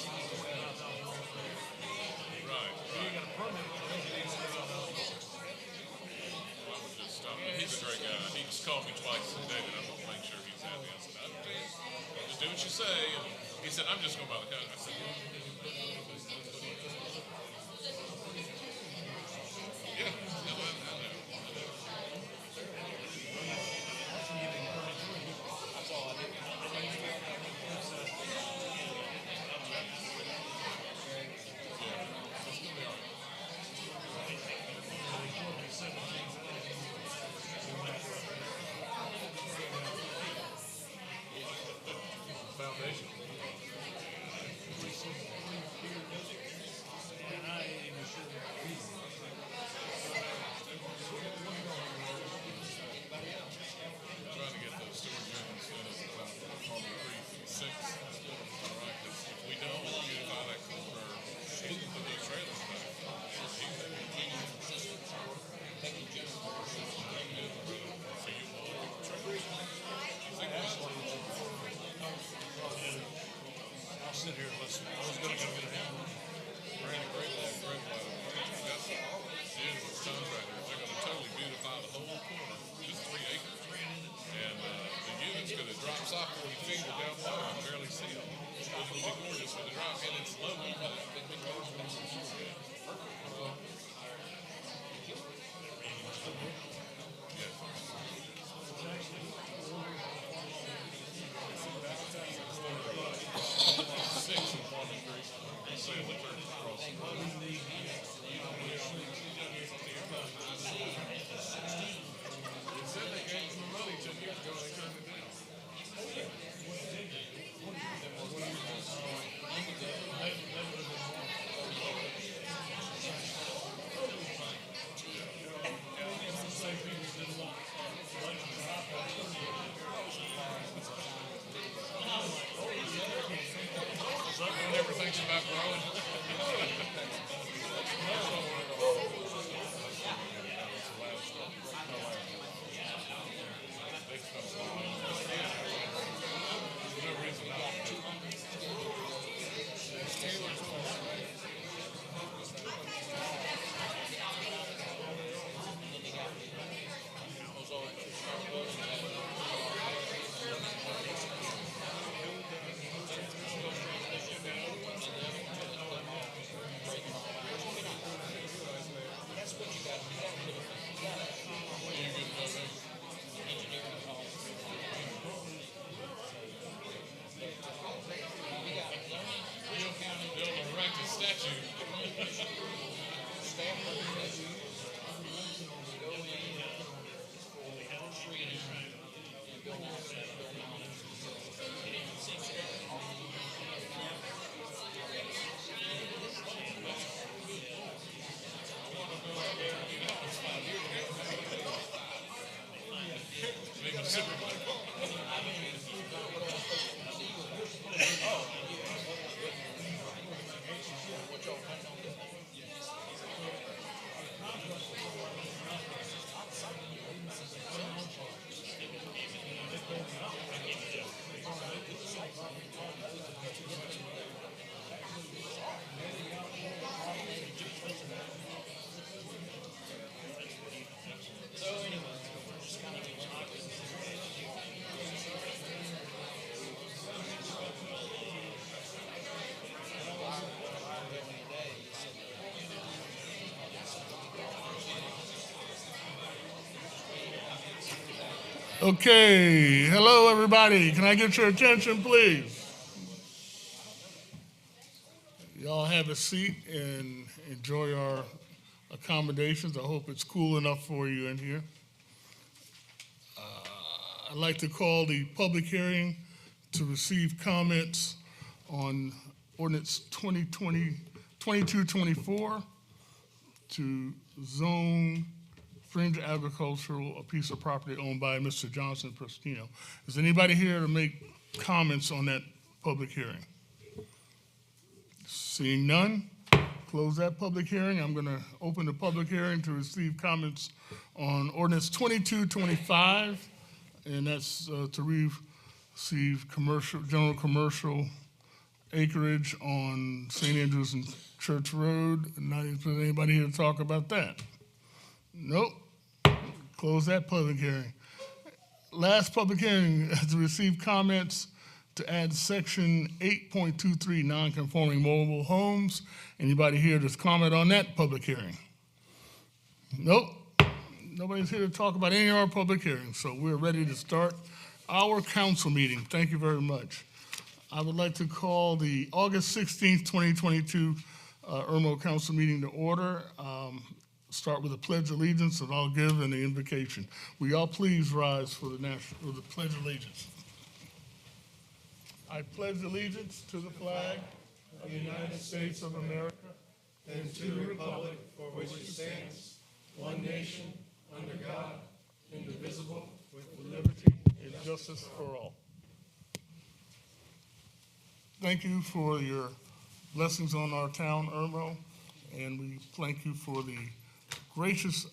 Right, right. Well, I would just, he's a great guy. He just called me twice today that I'm going to make sure he's happy. I said, just do what you say. And he said, I'm just going by the coach. I said, yeah, no, I know. Foundation. Trying to get those storage units in at Harbor Creek 6. All right, 'cause if we don't beautify that corner, he can put those trailers back. So you will look at trailers. You think I'll sit here and listen. I was going to go get a hammer. Randy Great got some beautiful contractors. They're going to totally beautify the whole corner, just 3 acres. And the unit's going to drop off 40 feet or down below. You can barely see them. Those will be gorgeous for the drop, and it's low. Six in Farming Creek. Say the church across the road. It said they gave some money 10 years ago and they turned it down. One never thinks about growing. No reason not. They'll erect a statue. Make them super black. Okay, hello everybody. Can I get your attention, please? Y'all have a seat and enjoy our accommodations. I hope it's cool enough for you in here. I'd like to call the public hearing to receive comments on ordinance 2224 to zone fringe agricultural, a piece of property owned by Mr. Johnson Prestino. Is anybody here to make comments on that public hearing? Seeing none, close that public hearing. I'm going to open the public hearing to receive comments on ordinance 2225, and that's to receive general commercial acreage on St. Andrews and Church Road. Not is there anybody here to talk about that? Nope. Close that public hearing. Last public hearing has received comments to add section 8.23 non-conforming mobile homes. Anybody here to comment on that public hearing? Nope. Nobody's here to talk about any of our public hearings, so we're ready to start our council meeting. Thank you very much. I would like to call the August 16th, 2022 Irmo Council meeting to order. Start with the Pledge of Allegiance, and I'll give an invocation. Will y'all please rise for the Pledge of Allegiance? I pledge allegiance to the flag of the United States of America and to the republic for which it stands, one nation, under God, indivisible, with liberty and justice for all. Thank you for your blessings on our town, Irmo, and we thank you for the gracious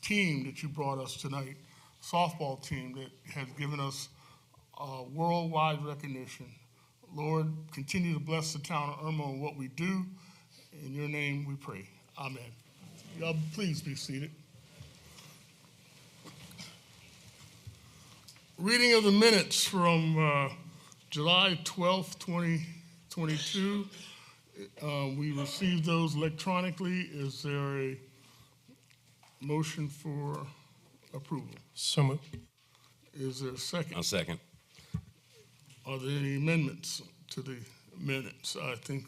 team that you brought us tonight, softball team that has given us worldwide recognition. Lord, continue to bless the town of Irmo and what we do. In your name we pray. Amen. Y'all please be seated. Reading of the minutes from July 12th, 2022. We received those electronically. Is there a motion for approval? So moved. Is there a second? I'll second. Are there any amendments to the minutes? I think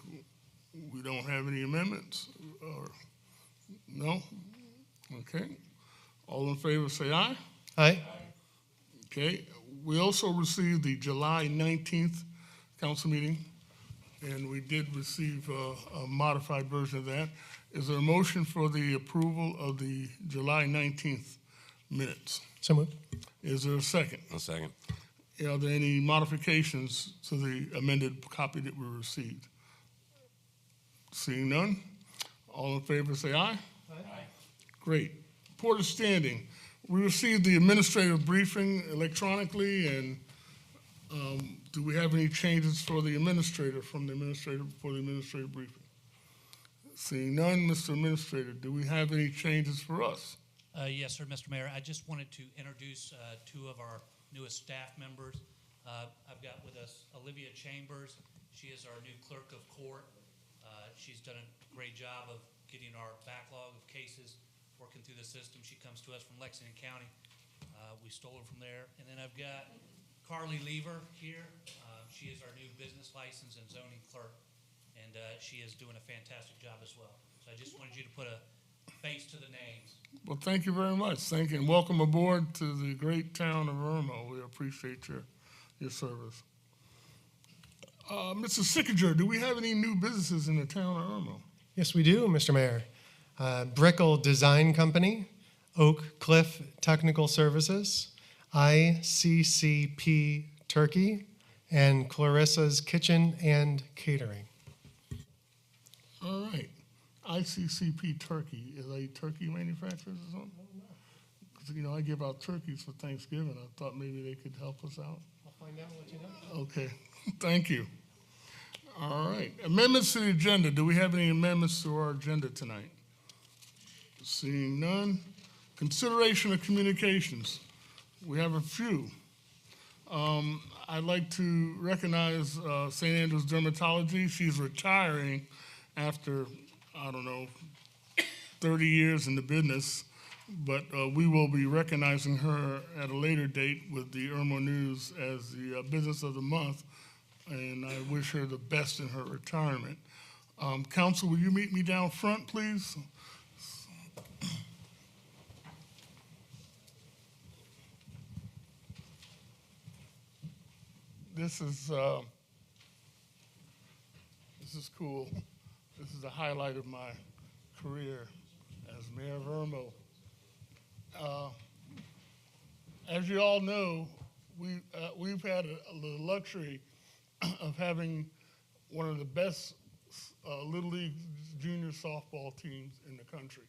we don't have any amendments. Or no? Okay. All in favor say aye. Aye. Okay. We also received the July 19th council meeting, and we did receive a modified version of that. Is there a motion for the approval of the July 19th minutes? So moved. Is there a second? I'll second. Are there any modifications to the amended copy that we received? Seeing none, all in favor say aye. Aye. Great. Report of standing. We received the administrative briefing electronically, and do we have any changes for the administrator for the administrative briefing? Seeing none, Mr. Administrator, do we have any changes for us? Yes, sir, Mr. Mayor. I just wanted to introduce two of our newest staff members. I've got with us Olivia Chambers. She is our new clerk of court. She's done a great job of getting our backlog of cases working through the system. She comes to us from Lexington County. We stole her from there. And then I've got Carly Lever here. She is our new business license and zoning clerk, and she is doing a fantastic job as well. So I just wanted you to put a face to the names. Well, thank you very much. Thank you, and welcome aboard to the great town of Irmo. We appreciate your service. Mr. Sickinger, do we have any new businesses in the town of Irmo? Yes, we do, Mr. Mayor. Brickell Design Company, Oak Cliff Technical Services, ICCP Turkey, and Clarissa's Kitchen and Catering. All right. ICCP Turkey. Is they turkey manufacturers or something? Because, I give out turkeys for Thanksgiving. I thought maybe they could help us out. I'll find out and let you know. Okay. Thank you. All right. Amendments to the agenda. Do we have any amendments to our agenda tonight? Seeing none. Consideration of communications. We have a few. I'd like to recognize St. Andrews Dermatology. She's retiring after, 30 years in the business, but we will be recognizing her at a later date with the Irmo News as the Business of the Month, and I wish her the best in her retirement. Council, will you meet me down front, please? This is cool. This is the highlight of my career as mayor of Irmo. As you all know, we've had the luxury of having one of the best Little League junior softball teams in the country.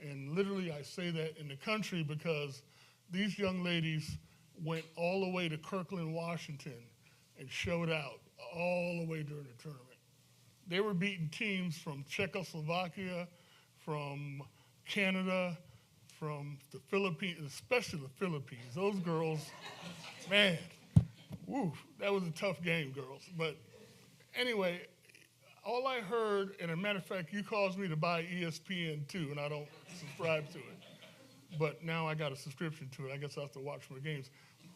And literally I say that in the country because these young ladies went all the way to Kirkland, Washington and showed out all the way during the tournament. They were beating teams from Czechoslovakia, from Canada, from the Philippines, especially the Philippines. Those girls, man, woo, that was a tough game, girls. But anyway, all I heard, and as a matter of fact, you caused me to buy ESPN too, and I don't subscribe to it. But now I got a subscription to it. I guess I have to watch more games.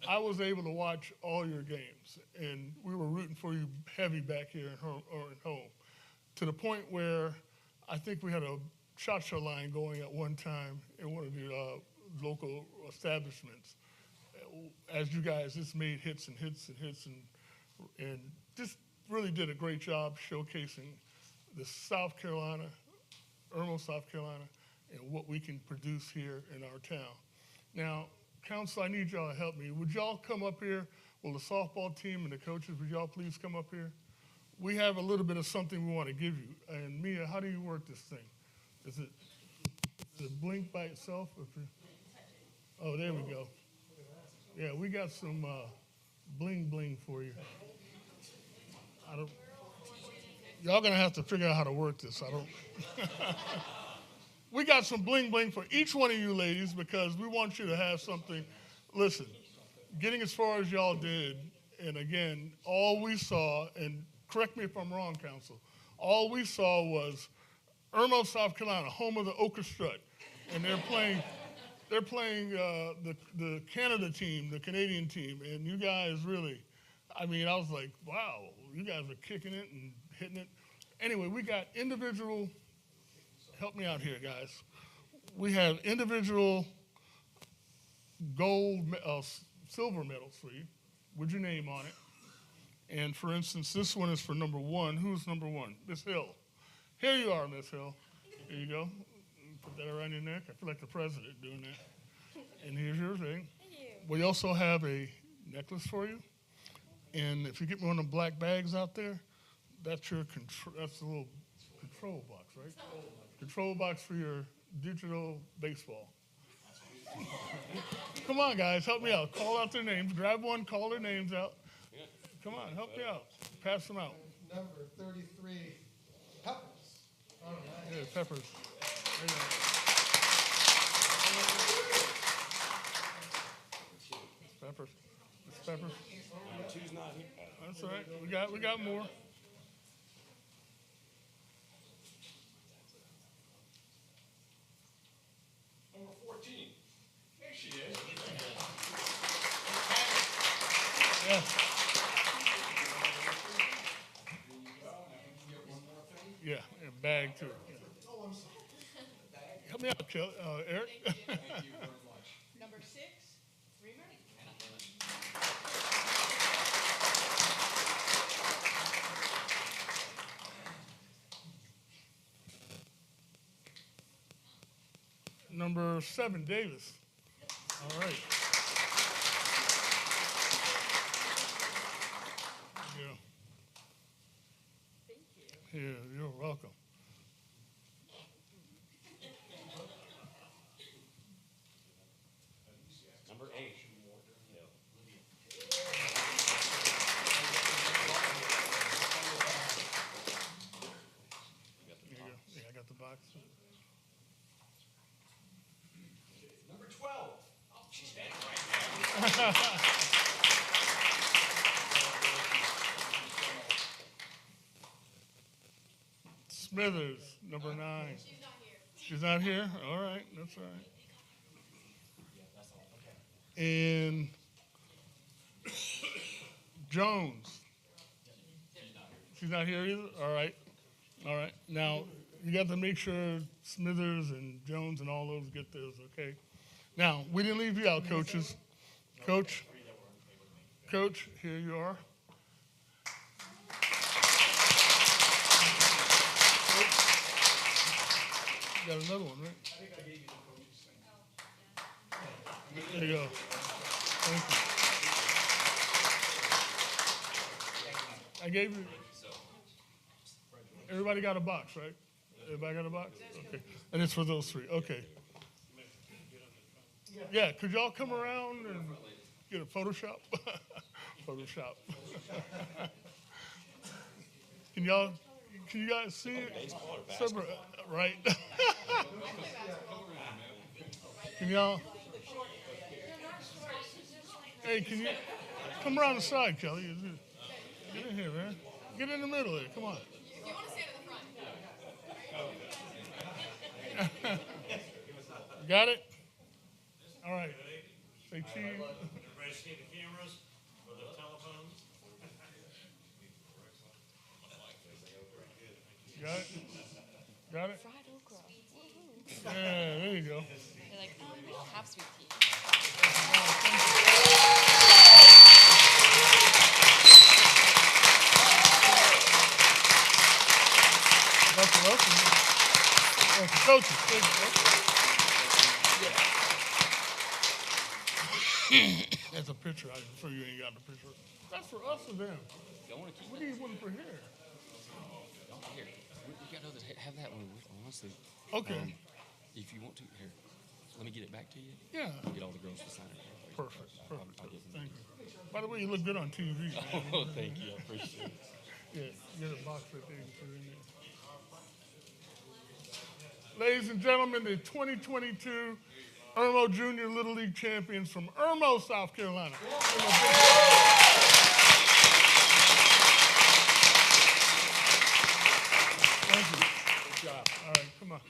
I was able to watch all your games, and we were rooting for you heavy back here at home, to the point where I think we had a cha-cha line going at one time in one of the local establishments. As you guys just made hits and hits and hits and just really did a great job showcasing the South Carolina, Irmo, South Carolina, and what we can produce here in our town. Now, council, I need y'all to help me. Would y'all come up here? Will the softball team and the coaches, would y'all please come up here? We have a little bit of something we want to give you. And Mia, how do you work this thing? Does it blink by itself? Oh, there we go. Yeah, we got some bling bling for you. Y'all gonna have to figure out how to work this. We got some bling bling for each one of you ladies because we want you to have something. Listen, getting as far as y'all did, and again, all we saw, and correct me if I'm wrong, council, all we saw was Irmo, South Carolina, home of the Ochre Strut, and they're playing the Canada team, the Canadian team, and you guys really, I mean, I was like, wow, you guys are kicking it and hitting it. Anyway, we got individual, help me out here, guys. We have individual silver medals for you with your name on it. And for instance, this one is for number one. Who's number one? Miss Hill. Here you are, Miss Hill. Here you go. Put that around your neck. I feel like the president doing that. And here's your thing. Thank you. We also have a necklace for you. And if you get me one of the black bags out there, that's your that's a little control box, right? Control box for your digital baseball. Come on, guys, help me out. Call out their names. Grab one, call their names out. Come on, help me out. Pass them out. Number 33, Peppers. All right. Yeah, Peppers. There you go. It's Peppers. It's Peppers. Number two's not here. That's all right. We got more. Number 14. There she is. Yeah. Yeah, and a bag too. Yeah. Help me out, Eric. Number 6, Reamer. Number 7, Davis. All right. Yeah. Thank you. Yeah, you're welcome. Number 8. There you go. Yeah, I got the box. Number 12. Oh, she's standing right there. Smithers, number 9. She's not here. She's not here? All right, that's all right. And Jones. She's not here either? All right. All right. Now, you got to make sure Smithers and Jones and all those get theirs, okay? Now, we didn't leave you out, coaches. Coach, here you are. You got another one, right? I think I gave you the coach's thing. There you go. Thank you. I gave you. Everybody got a box, right? Everybody got a box? Okay. And it's for those 3. Okay. Yeah, could y'all come around and get a Photoshop? Photoshop. Can you guys see it? Separate, right? Can y'all? Hey, can you come around the side, Kelly? Get in here, man. Get in the middle here. Come on. You want to stand at the front. Got it? All right. Say cheese. Everybody see the cameras or the telephones? Got it? Got it? Fried okra. Woohoo. Yeah, there you go. They're like, we don't have sweet tea. Dr. Wilson. Coach. That's a picture. I'm sure you ain't got the picture. That's for us or them? Don't want to keep We need one for here. here. We got others. Have that one. Honestly, Okay. if you want to, here. Let me get it back to you. Yeah. Get all the girls to sign it. Perfect. I'll get them. Thank you. By the way, you look good on TV. Man. Oh, thank you. I appreciate it. Yeah, get a box right there and put it in there. Ladies and gentlemen, the 2022 Irmo Junior Little League champions from Irmo, South Carolina. Thank you. Good job. All right, come on.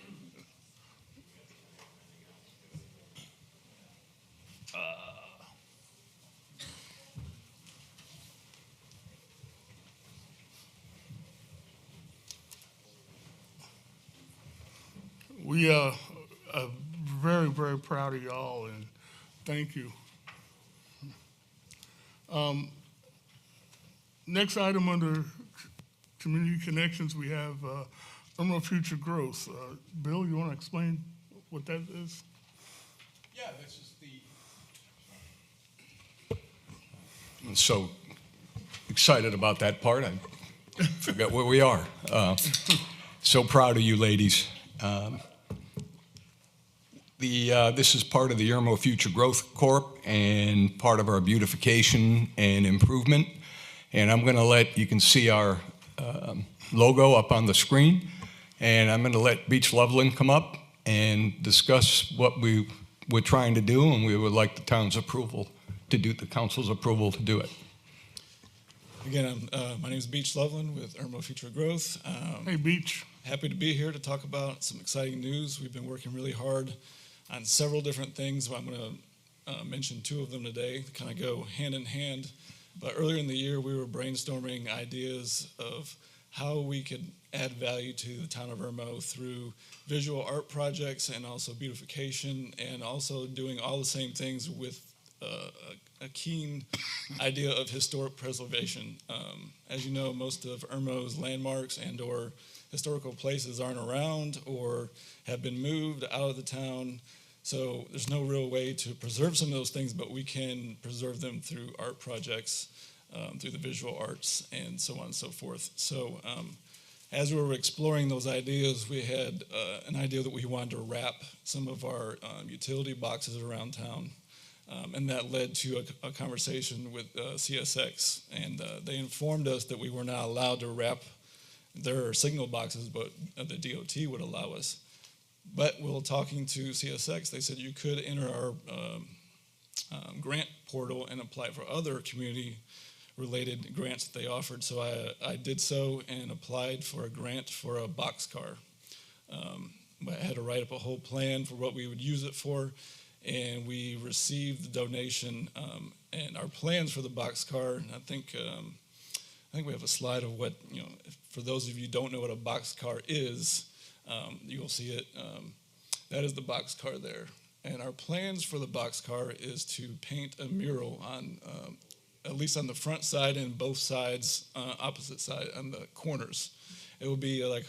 We are very, very proud of y'all, and thank you. Next item under community connections, we have Irmo Future Growth. Bill, you want to explain what that is? Yeah, this is the. So excited about that part. I forgot where we are. So proud of you ladies. This is part of the Irmo Future Growth Corp and part of our beautification and improvement. And I'm going to you can see our logo up on the screen. And I'm going to let Beach Loveland come up and discuss what we're trying to do, and we would like the town's approval to do, the council's approval to do it. Again, my name is Beach Loveland with Irmo Future Growth. Hey, Beach. Happy to be here to talk about some exciting news. We've been working really hard on several different things. I'm going to mention two of them today that kind of go hand in hand. But earlier in the year, we were brainstorming ideas of how we could add value to the town of Irmo through visual art projects and also beautification, and also doing all the same things with a keen idea of historic preservation. As you know, most of Irmo's landmarks and or historical places aren't around or have been moved out of the town. So there's no real way to preserve some of those things, but we can preserve them through art projects, through the visual arts, and so on and so forth. So as we were exploring those ideas, we had an idea that we wanted to wrap some of our utility boxes around town. And that led to a conversation with CSX, and they informed us that we were not allowed to wrap their signal boxes, but the DOT would allow us. But while talking to CSX, they said you could enter our grant portal and apply for other community-related grants that they offered. So I did so and applied for a grant for a boxcar. I had to write up a whole plan for what we would use it for, and we received the donation and our plans for the boxcar. I think we have a slide of what, for those of you who don't know what a boxcar is, you'll see it. That is the boxcar there. And our plans for the boxcar is to paint a mural on, at least on the front side and both sides, opposite side, on the corners. It will be like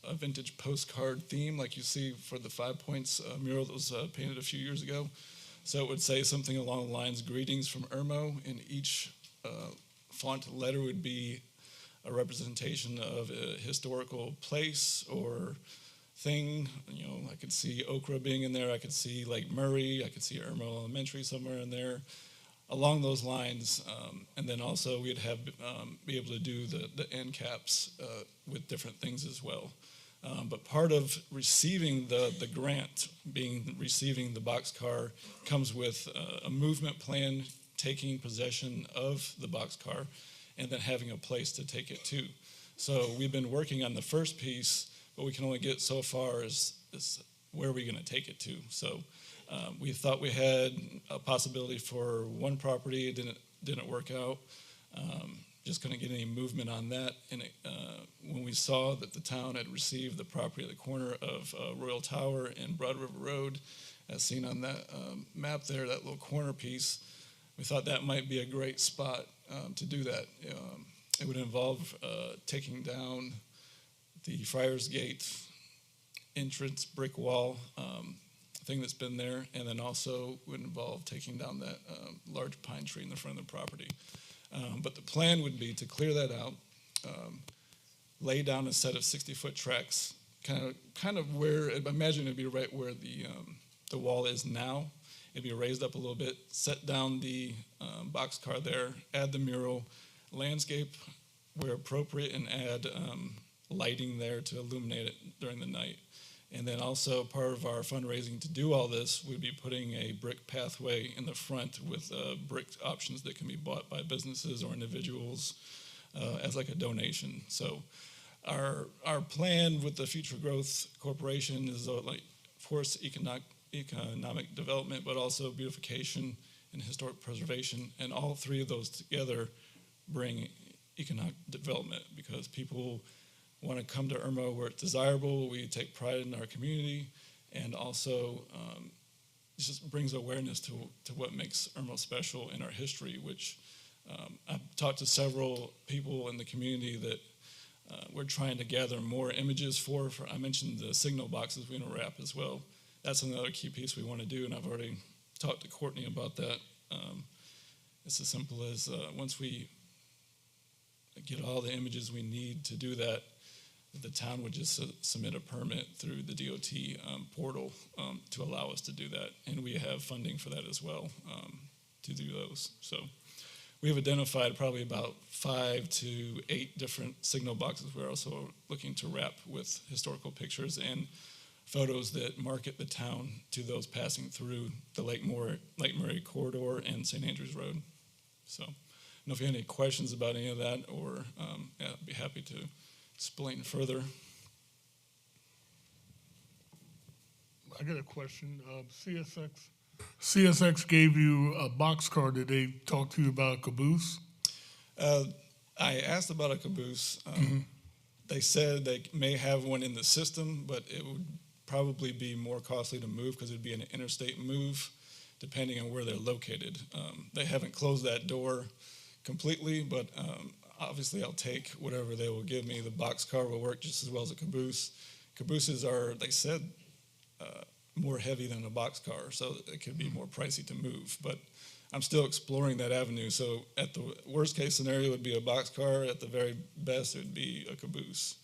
a vintage postcard theme like you see for the 5 Points mural that was painted a few years ago. So it would say something along the lines, greetings from Irmo, and each font letter would be a representation of a historical place or thing. I could see Okra being in there, I could see Lake Murray, I could see Irmo Elementary somewhere in there. along those lines, and then also we'd have be able to do the end caps with different things as well. But part of receiving the grant, receiving the boxcar, comes with a movement plan, taking possession of the boxcar, and then having a place to take it to. So we've been working on the first piece, but we can only get so far as where are we going to take it to. So we thought we had a possibility for one property. It didn't work out. Just couldn't get any movement on that. And when we saw that the town had received the property at the corner of Royal Tower and Broad River Road, as seen on that map there, that little corner piece, we thought that might be a great spot to do that. It would involve taking down the Friars Gate entrance brick wall thing that's been there, and then also would involve taking down that large pine tree in the front of the property. But the plan would be to clear that out, lay down a set of 60-foot tracks, kind of where, I imagine it'd be right where the wall is now. It'd be raised up a little bit, set down the boxcar there, add the mural, landscape where appropriate, and add lighting there to illuminate it during the night. And then also part of our fundraising to do all this, we'd be putting a brick pathway in the front with brick options that can be bought by businesses or individuals as like a donation. So our plan with the Future Growth Corporation is like, of course, economic development, but also beautification and historic preservation. And all three of those together bring economic development, because people want to come to Irmo where it's desirable. We take pride in our community, and also it just brings awareness to what makes Irmo special in our history, which I've talked to several people in the community that we're trying to gather more images for. I mentioned the signal boxes we're going to wrap as well. That's another key piece we want to do, and I've already talked to Courtney about that. It's as simple as once we get all the images we need to do that, the town would just submit a permit through the DOT portal to allow us to do that. And we have funding for that as well to do those. So we have identified probably about 5 to 8 different signal boxes. We're also looking to wrap with historical pictures and photos that market the town to those passing through the Lake Murray corridor and St. Andrews Road. So I don't know if you have any questions about any of that, or I'd be happy to explain further. I got a question. CSX gave you a boxcar. Did they talk to you about a caboose? I asked about a caboose. They said they may have one in the system, but it would probably be more costly to move because it would be an interstate move depending on where they're located. They haven't closed that door completely, but obviously I'll take whatever they will give me. The boxcar will work just as well as a caboose. Cabooses are, they said, more heavy than a boxcar, so it could be more pricey to move. But I'm still exploring that avenue. So at the worst case scenario, it would be a boxcar. At the very best, it would be a caboose.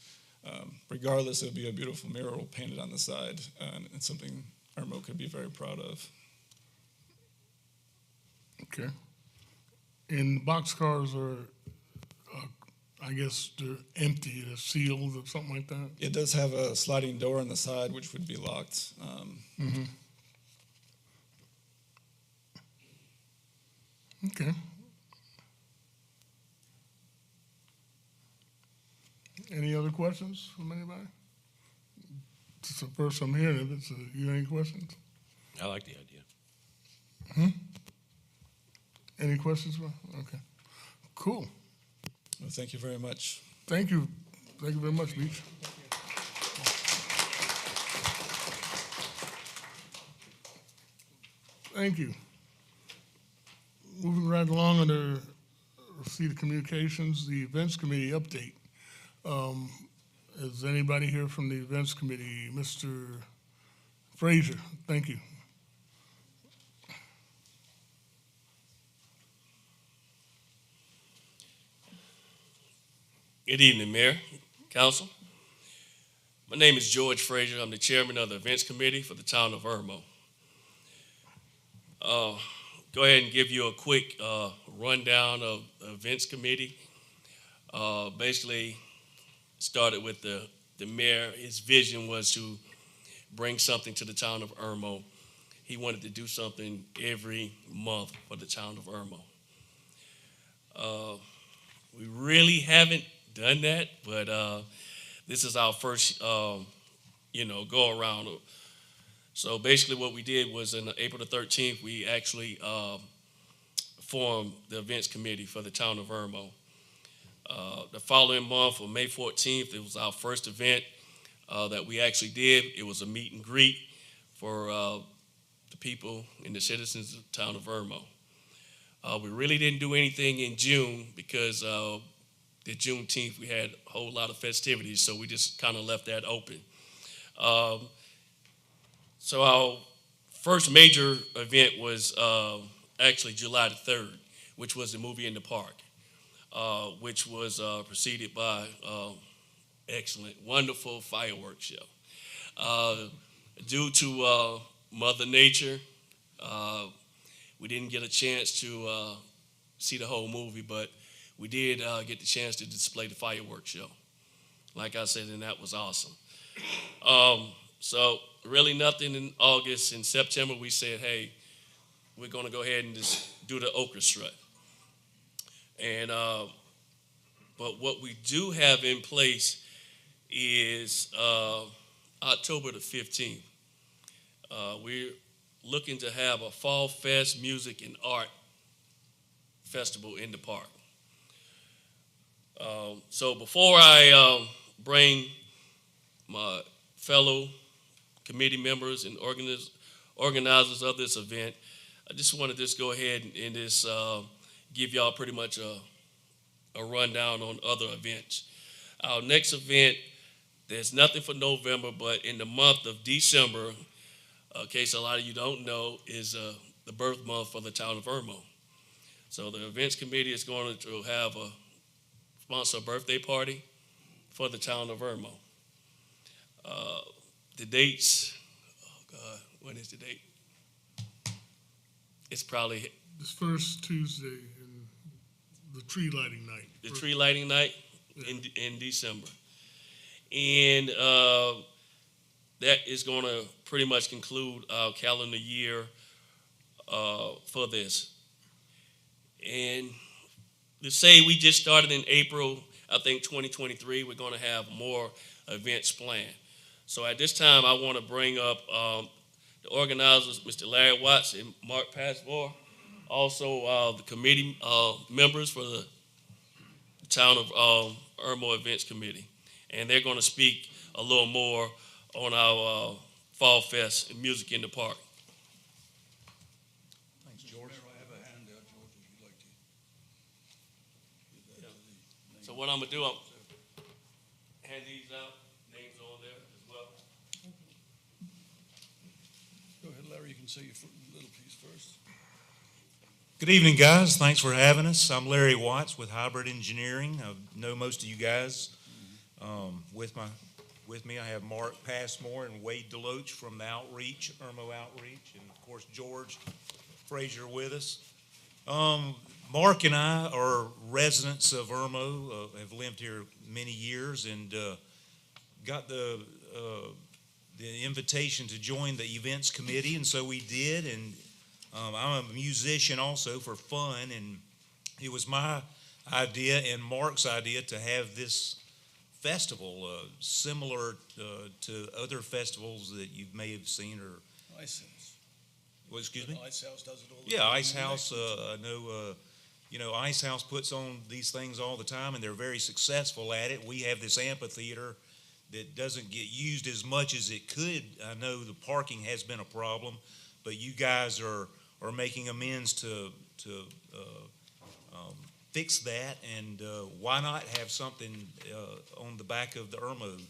Regardless, it would be a beautiful mural painted on the side, and something Irmo could be very proud of. Okay. And boxcars are, I guess, they're empty, they're sealed or something like that? It does have a sliding door on the side, which would be locked. Okay. Any other questions from anybody? It's the first I'm hearing of it, so you have any questions? I like the idea. Any questions? Okay. Cool. Well, thank you very much. Thank you. Thank you very much, Beach. Thank you. Moving right along under receipt of communications, the events committee update. Is anybody here from the events committee? Mr. Frazier, thank you. Good evening, Mayor, Council. My name is George Frazier. I'm the chairman of the events committee for the town of Irmo. go ahead and give you a quick rundown of the events committee. Basically, started with the mayor. His vision was to bring something to the town of Irmo. He wanted to do something every month for the town of Irmo. We really haven't done that, but this is our first, go around. So basically what we did was on April the 13th, we actually formed the events committee for the town of Irmo. The following month, on May 14th, it was our first event that we actually did. It was a meet and greet for the people and the citizens of the town of Irmo. We really didn't do anything in June because the Juneteenth, we had a whole lot of festivities, so we just kind of left that open. So our first major event was actually July the 3rd, which was the movie in the park, which was preceded by excellent, wonderful fireworks show. Due to Mother Nature, we didn't get a chance to see the whole movie, but we did get the chance to display the fireworks show. Like I said, and that was awesome. So really nothing in August. In September, we said, hey, we're going to go ahead and just do the orchestra. And but what we do have in place is October the 15th. We're looking to have a Fall Fest Music and Art Festival in the park. So before I bring my fellow committee members and organizers of this event, I just want to just go ahead and just give y'all pretty much a rundown on other events. Our next event, there's nothing for November, but in the month of December, in case a lot of you don't know, is the birth month for the town of Irmo. So the events committee is going to have a sponsor a birthday party for the town of Irmo. The dates, oh God, when is the date? It's probably This first Tuesday in the tree lighting night. the tree lighting night in December. And that is going to pretty much conclude our calendar year for this. And to say we just started in April, I think 2023, we're going to have more events planned. So at this time, I want to bring up the organizers, Mr. Larry Watts and Mark Passmore, also the committee members for the town of Irmo Events Committee. And they're going to speak a little more on our Fall Fest and Music in the Park. Thanks, George. I have a handout, George, if you'd like to. So what I'm going to do, I'm hand these out, names on there as well. Go ahead, Larry, you can say your little piece first. Good evening, guys. Thanks for having us. I'm Larry Watts with Hybrid Engineering. I know most of you guys. With me, I have Mark Passmore and Wade Deloach from the Outreach, Irmo Outreach, and of course George Frazier with us. Mark and I are residents of Irmo, have lived here many years, and got the invitation to join the events committee, and so we did. And I'm a musician also for fun, and it was my idea and Mark's idea to have this festival similar to other festivals that you may have seen or. Ice House. Well, excuse me? Ice House does it all the Yeah, time. Ice House. I know, Ice House puts on these things all the time, and they're very successful at it. We have this amphitheater that doesn't get used as much as it could. I know the parking has been a problem, but you guys are making amends to fix that, and why not have something on the back of the Irmo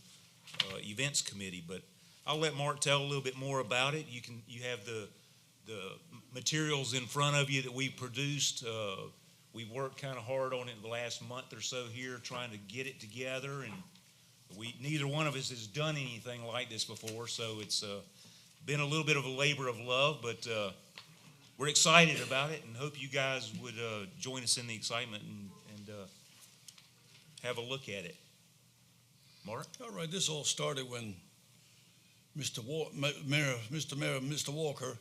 events committee? But I'll let Mark tell a little bit more about it. You have the materials in front of you that we produced. We worked kind of hard on it the last month or so here, trying to get it together, and neither one of us has done anything like this before, so it's been a little bit of a labor of love, but we're excited about it and hope you guys would join us in the excitement and have a look at it. Mark? All right, this all started when Mr. Mayor, Mr. Walker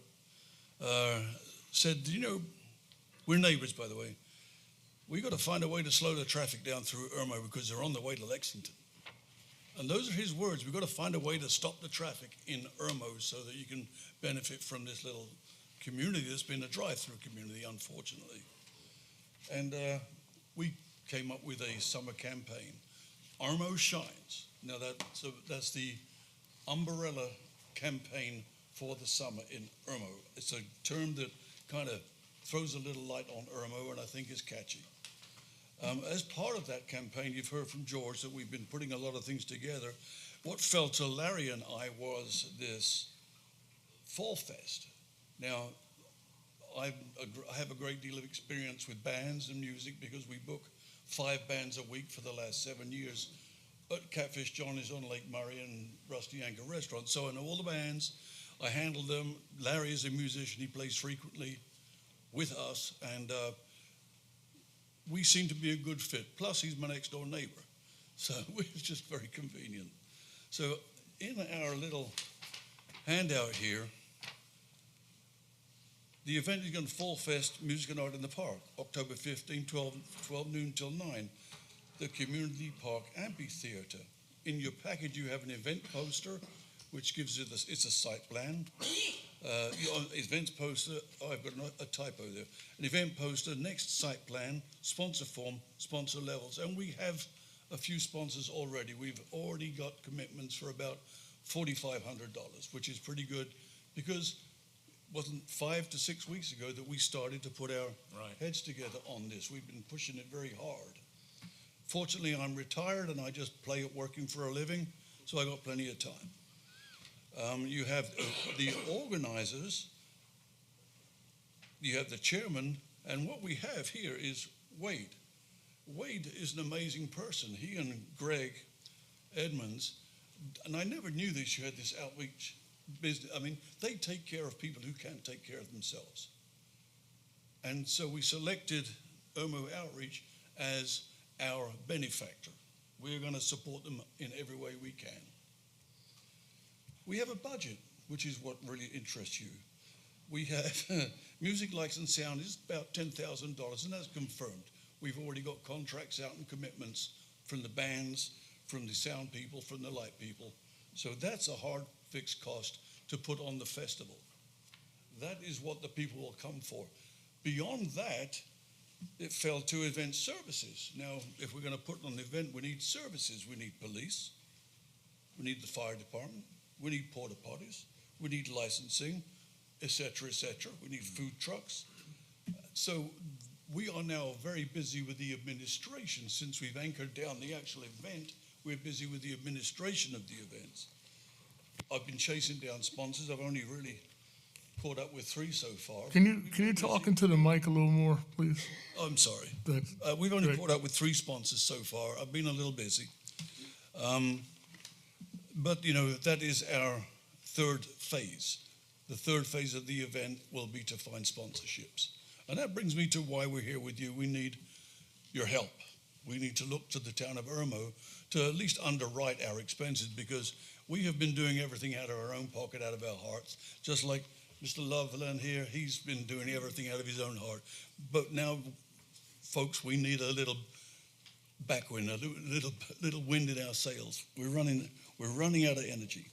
said, you know, we're neighbors, by the way. We got to find a way to slow the traffic down through Irmo because they're on the way to Lexington. And those are his words. We've got to find a way to stop the traffic in Irmo so that you can benefit from this little community that's been a drive-through community, unfortunately. And we came up with a summer campaign, Irmo Shines. Now that's the umbrella campaign for the summer in Irmo. It's a term that kind of throws a little light on Irmo and I think is catchy. As part of that campaign, you've heard from George that we've been putting a lot of things together. What fell to Larry and I was this Fall Fest. Now, I have a great deal of experience with bands and music because we book 5 bands a week for the last 7 years at Catfish Johnny's on Lake Murray and Rusty Anchor Restaurant. So I know all the bands, I handle them. Larry is a musician, he plays frequently with us, and we seem to be a good fit. Plus, he's my next door neighbor, so it's just very convenient. So in our little handout here, the event is going to Fall Fest Music and Art in the Park, October 15, 12 noon till 9, the Community Park Amphitheater. In your package, you have an event poster, which gives you this, it's a site plan. Your events poster, I've got a typo there. An event poster, next site plan, sponsor form, sponsor levels. And we have a few sponsors already. We've already got commitments for about $4,500, which is pretty good because it wasn't 5 to 6 weeks ago that we started to put our heads together on this. We've been pushing it very hard. Fortunately, I'm retired and I just play at working for a living, so I got plenty of time. You have the organizers, you have the chairman, and what we have here is Wade. Wade is an amazing person. He and Greg Edmonds, and I never knew this, you had this outreach business. I mean, they take care of people who can't take care of themselves. And so we selected Irmo Outreach as our benefactor. We're going to support them in every way we can. We have a budget, which is what really interests you. We have music, lights, and sound is about $10,000, and that's confirmed. We've already got contracts out and commitments from the bands, from the sound people, from the light people. So that's a hard fixed cost to put on the festival. That is what the people will come for. Beyond that, it fell to event services. Now, if we're going to put on an event, we need services. We need police. We need the fire department. We need porta potties. We need licensing, et cetera, et cetera. We need food trucks. So we are now very busy with the administration. Since we've anchored down the actual event, we're busy with the administration of the events. I've been chasing down sponsors. I've only really caught up with 3 so far. Can you talk into the mic a little more, please? Oh, I'm sorry. We've only caught up with 3 sponsors so far. I've been a little busy. But, you know, that is our 3rd phase. The 3rd phase of the event will be to find sponsorships. And that brings me to why we're here with you. We need your help. We need to look to the town of Irmo to at least underwrite our expenses because we have been doing everything out of our own pocket, out of our hearts, just like Mr. Loveland here, he's been doing everything out of his own heart. But now, folks, we need a little backwind, a little wind in our sails. We're running out of energy.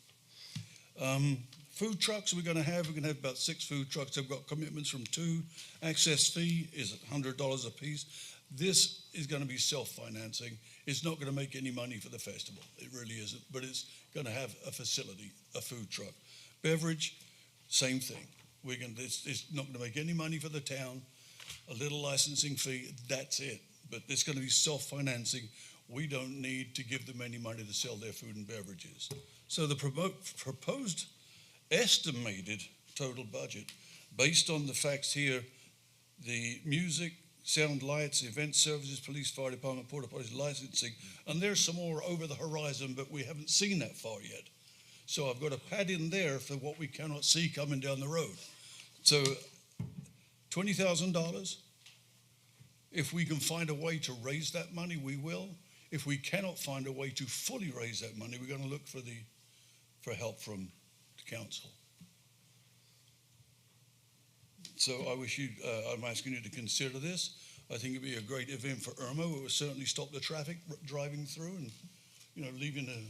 Food trucks we're going to have about 6 food trucks. I've got commitments from 2. Access fee is $100 a piece. This is going to be self-financing. It's not going to make any money for the festival. It really isn't, but it's going to have a facility, a food truck. Beverage, same thing. It's not going to make any money for the town. A little licensing fee, that's it. But it's going to be self-financing. We don't need to give them any money to sell their food and beverages. So the proposed estimated total budget, based on the facts here, the music, sound, lights, event services, police, fire department, porta potties, licensing, and there's some more over the horizon, but we haven't seen that far yet. So I've got a pad in there for what we cannot see coming down the road. So $20,000. If we can find a way to raise that money, we will. If we cannot find a way to fully raise that money, we're going to look for help from the council. So I wish you, I'm asking you to consider this. I think it'd be a great event for Irmo. It would certainly stop the traffic driving through and, leaving a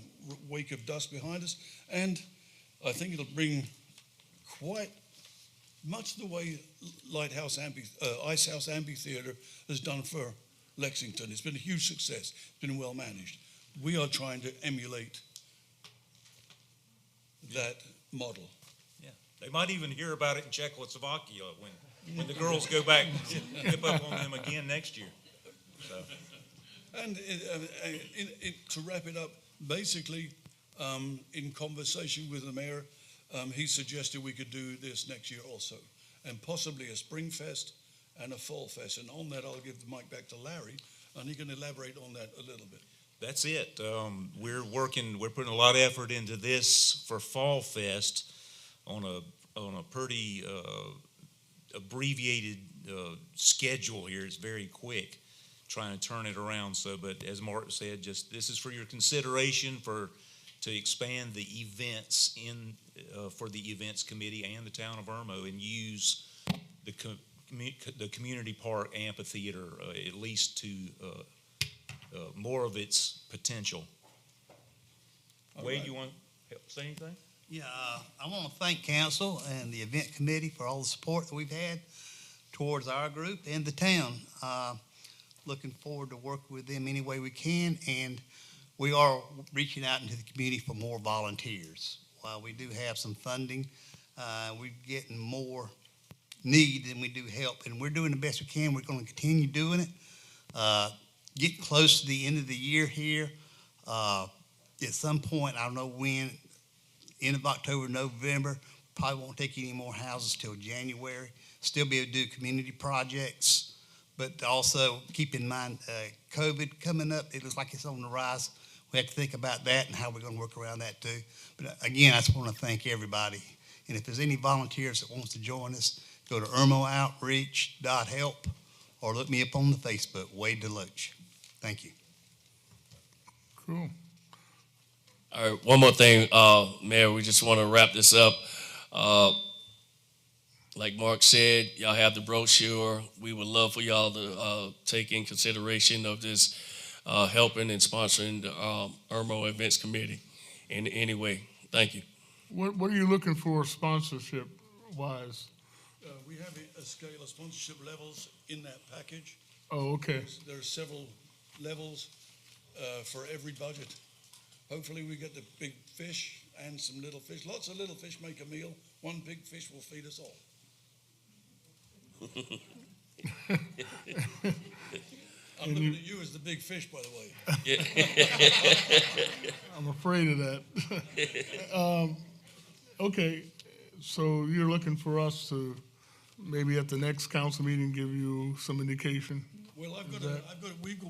wake of dust behind us. And I think it'll bring quite much the way Ice House Amphitheater has done for Lexington. It's been a huge success. It's been well managed. We are trying to emulate that model. Yeah, they might even hear about it in Czechoslovakia when the girls go back and dip up on them again next year. So. And to wrap it up, basically, in conversation with the mayor, he suggested we could do this next year also, and possibly a Spring Fest and a Fall Fest. And on that, I'll give the mic back to Larry, and he can elaborate on that a little bit. That's it. We're putting a lot of effort into this for Fall Fest on a pretty abbreviated schedule here. It's very quick, trying to turn it around. So, but as Mark said, just this is for your consideration to expand the events for the events committee and the town of Irmo, and use the community park amphitheater at least to more of its potential. Wade, you want to say anything? Yeah, I want to thank council and the event committee for all the support that we've had towards our group and the town. Looking forward to working with them any way we can, and we are reaching out into the community for more volunteers. While we do have some funding, we're getting more need than we do help, and we're doing the best we can. We're going to continue doing it. Getting close to the end of the year here. At some point, I don't know when, end of October, November, probably won't take any more houses till January. Still be able to do community projects, but also keep in mind COVID coming up. It looks like it's on the rise. We have to think about that and how we're going to work around that too. But again, I just want to thank everybody. And if there's any volunteers that wants to join us, go to irmooutreach.help or look me up on the Facebook, Wade Deloach. Thank you. Cool. All right, one more thing, Mayor, we just want to wrap this up. Like Mark said, y'all have the brochure. We would love for y'all to take in consideration of this helping and sponsoring the Irmo Events Committee in any way. Thank you. What are you looking for sponsorship-wise? We have a scale of sponsorship levels in that package. Oh, okay. There's several levels for every budget. Hopefully we get the big fish and some little fish. Lots of little fish make a meal. One big fish will feed us all. I'm looking at you as the big fish, by the way. I'm afraid of that. Okay, so you're looking for us to maybe at the next council meeting give you some indication? Well,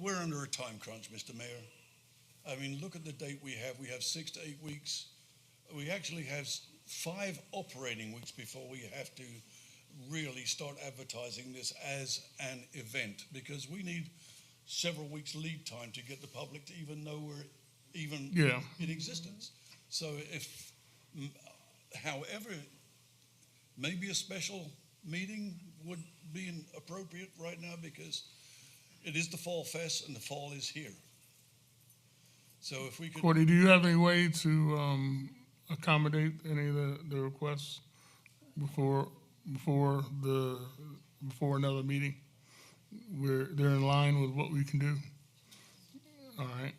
we're under a time crunch, Mr. Mayor. I mean, look at the date we have. We have 6 to 8 weeks. We actually have 5 operating weeks before we have to really start advertising this as an event, because we need several weeks lead time to get the public to even know we're even in existence. So however, maybe a special meeting would be appropriate right now, because it is the Fall Fest and the fall is here. So if we could. Courtney, do you have any way to accommodate any of the requests before another meeting? They're in line with what we can do. All right.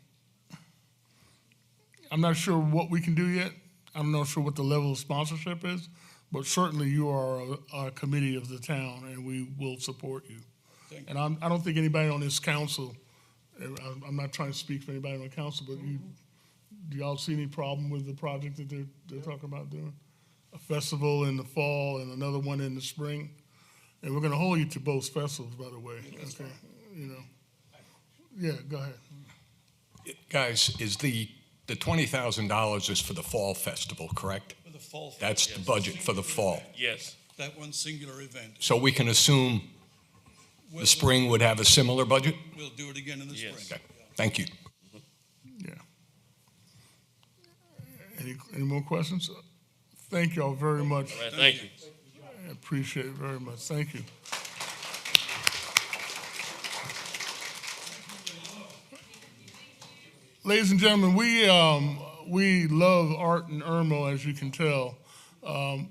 I'm not sure what we can do yet. I'm not sure what the level of sponsorship is, but certainly you are a committee of the town, and we will support you. Thank you. And I don't think anybody on this council, I'm not trying to speak for anybody on the council, but do y'all see any problem with the project that they're talking about doing? A festival in the fall and another one in the spring? And we're going to hold you to both festivals, by the way. Okay, Yeah, go ahead. Guys, is the $20,000 is for the fall festival, correct? For the fall. That's the budget for the fall. Yes. that one singular event. So we can assume the spring would have a similar budget? We'll do it again in the spring. Okay. Thank you. Yeah. Any more questions? Thank y'all very much. All right, thank you. I appreciate it very much. Thank you. Ladies and gentlemen, we love art in Irmo, as you can tell.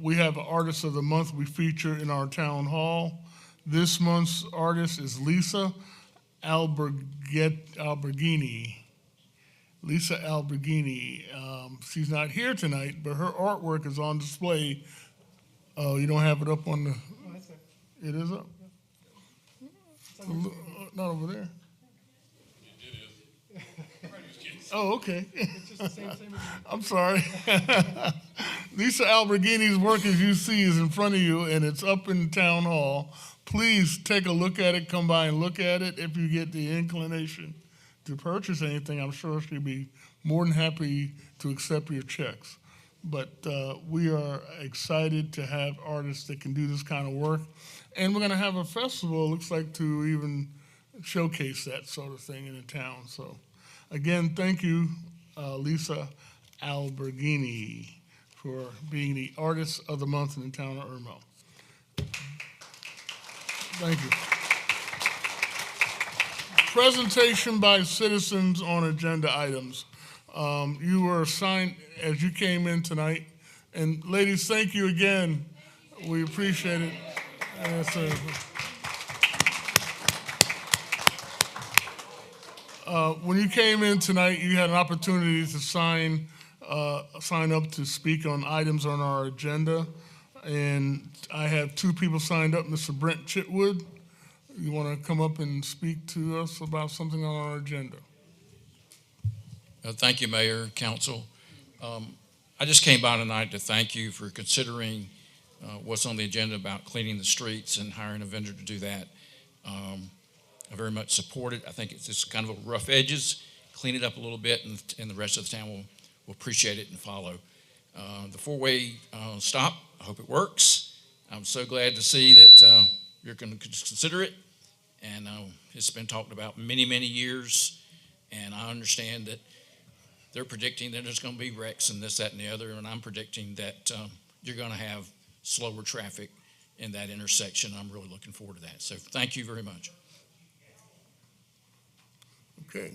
We have an Artist of the Month we feature in our town hall. This month's artist is Lisa Alberghini. Lisa Alberghini. She's not here tonight, but her artwork is on display. Oh, you don't have it up on the. It is up. Not over there. Oh, okay. I'm sorry. Lisa Alberghini's work, as you see, is in front of you, and it's up in Town Hall. Please take a look at it. Come by and look at it. If you get the inclination to purchase anything, I'm sure she'll be more than happy to accept your checks. But we are excited to have artists that can do this kind of work. And we're going to have a festival, it looks like, to even showcase that sort of thing in the town. So, again, thank you, Lisa Alberghini, for being the Artist of the Month in the town of Irmo. Thank you. Presentation by citizens on agenda items. You were assigned as you came in tonight. And ladies, thank you again. We appreciate it. When you came in tonight, you had an opportunity to sign up to speak on items on our agenda. And I have two people signed up, Mr. Brent Chitwood. You want to come up and speak to us about something on our agenda? Thank you, Mayor, Council. I just came by tonight to thank you for considering what's on the agenda about cleaning the streets and hiring a vendor to do that. I very much support it. I think it's just kind of a rough edges, clean it up a little bit, and the rest of the town will appreciate it and follow. The four-way stop, I hope it works. I'm so glad to see that you're going to consider it. And it's been talked about many, many years. And I understand that they're predicting that there's going to be wrecks and this, that, and the other. And I'm predicting that you're going to have slower traffic in that intersection. I'm really looking forward to that. So thank you very much. Okay.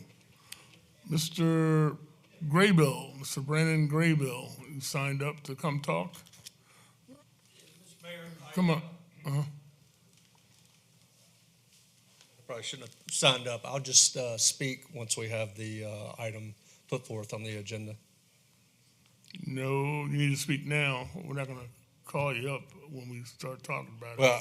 Mr. Graybill, Mr. Brandon Graybill, you signed up to come talk? Come on. Probably shouldn't have signed up. I'll just speak once we have the item put forth on the agenda. No, you need to speak now. We're not going to call you up when we start talking about it. Well,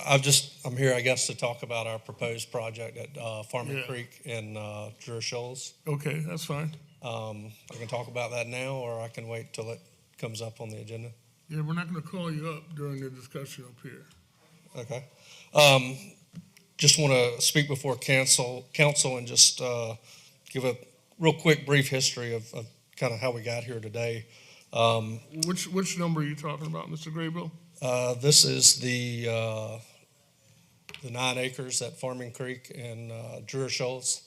I'm here, I guess, to talk about our proposed project at Farming Creek and Drew Shoals. Okay, that's fine. I can talk about that now, or I can wait till it comes up on the agenda. Yeah, we're not going to call you up during the discussion up here. Okay. Just want to speak before council and just give a real quick brief history of kind of how we got here today. Which number are you talking about, Mr. Graybill? This is the 9 acres at Farming Creek and Drew Shoals.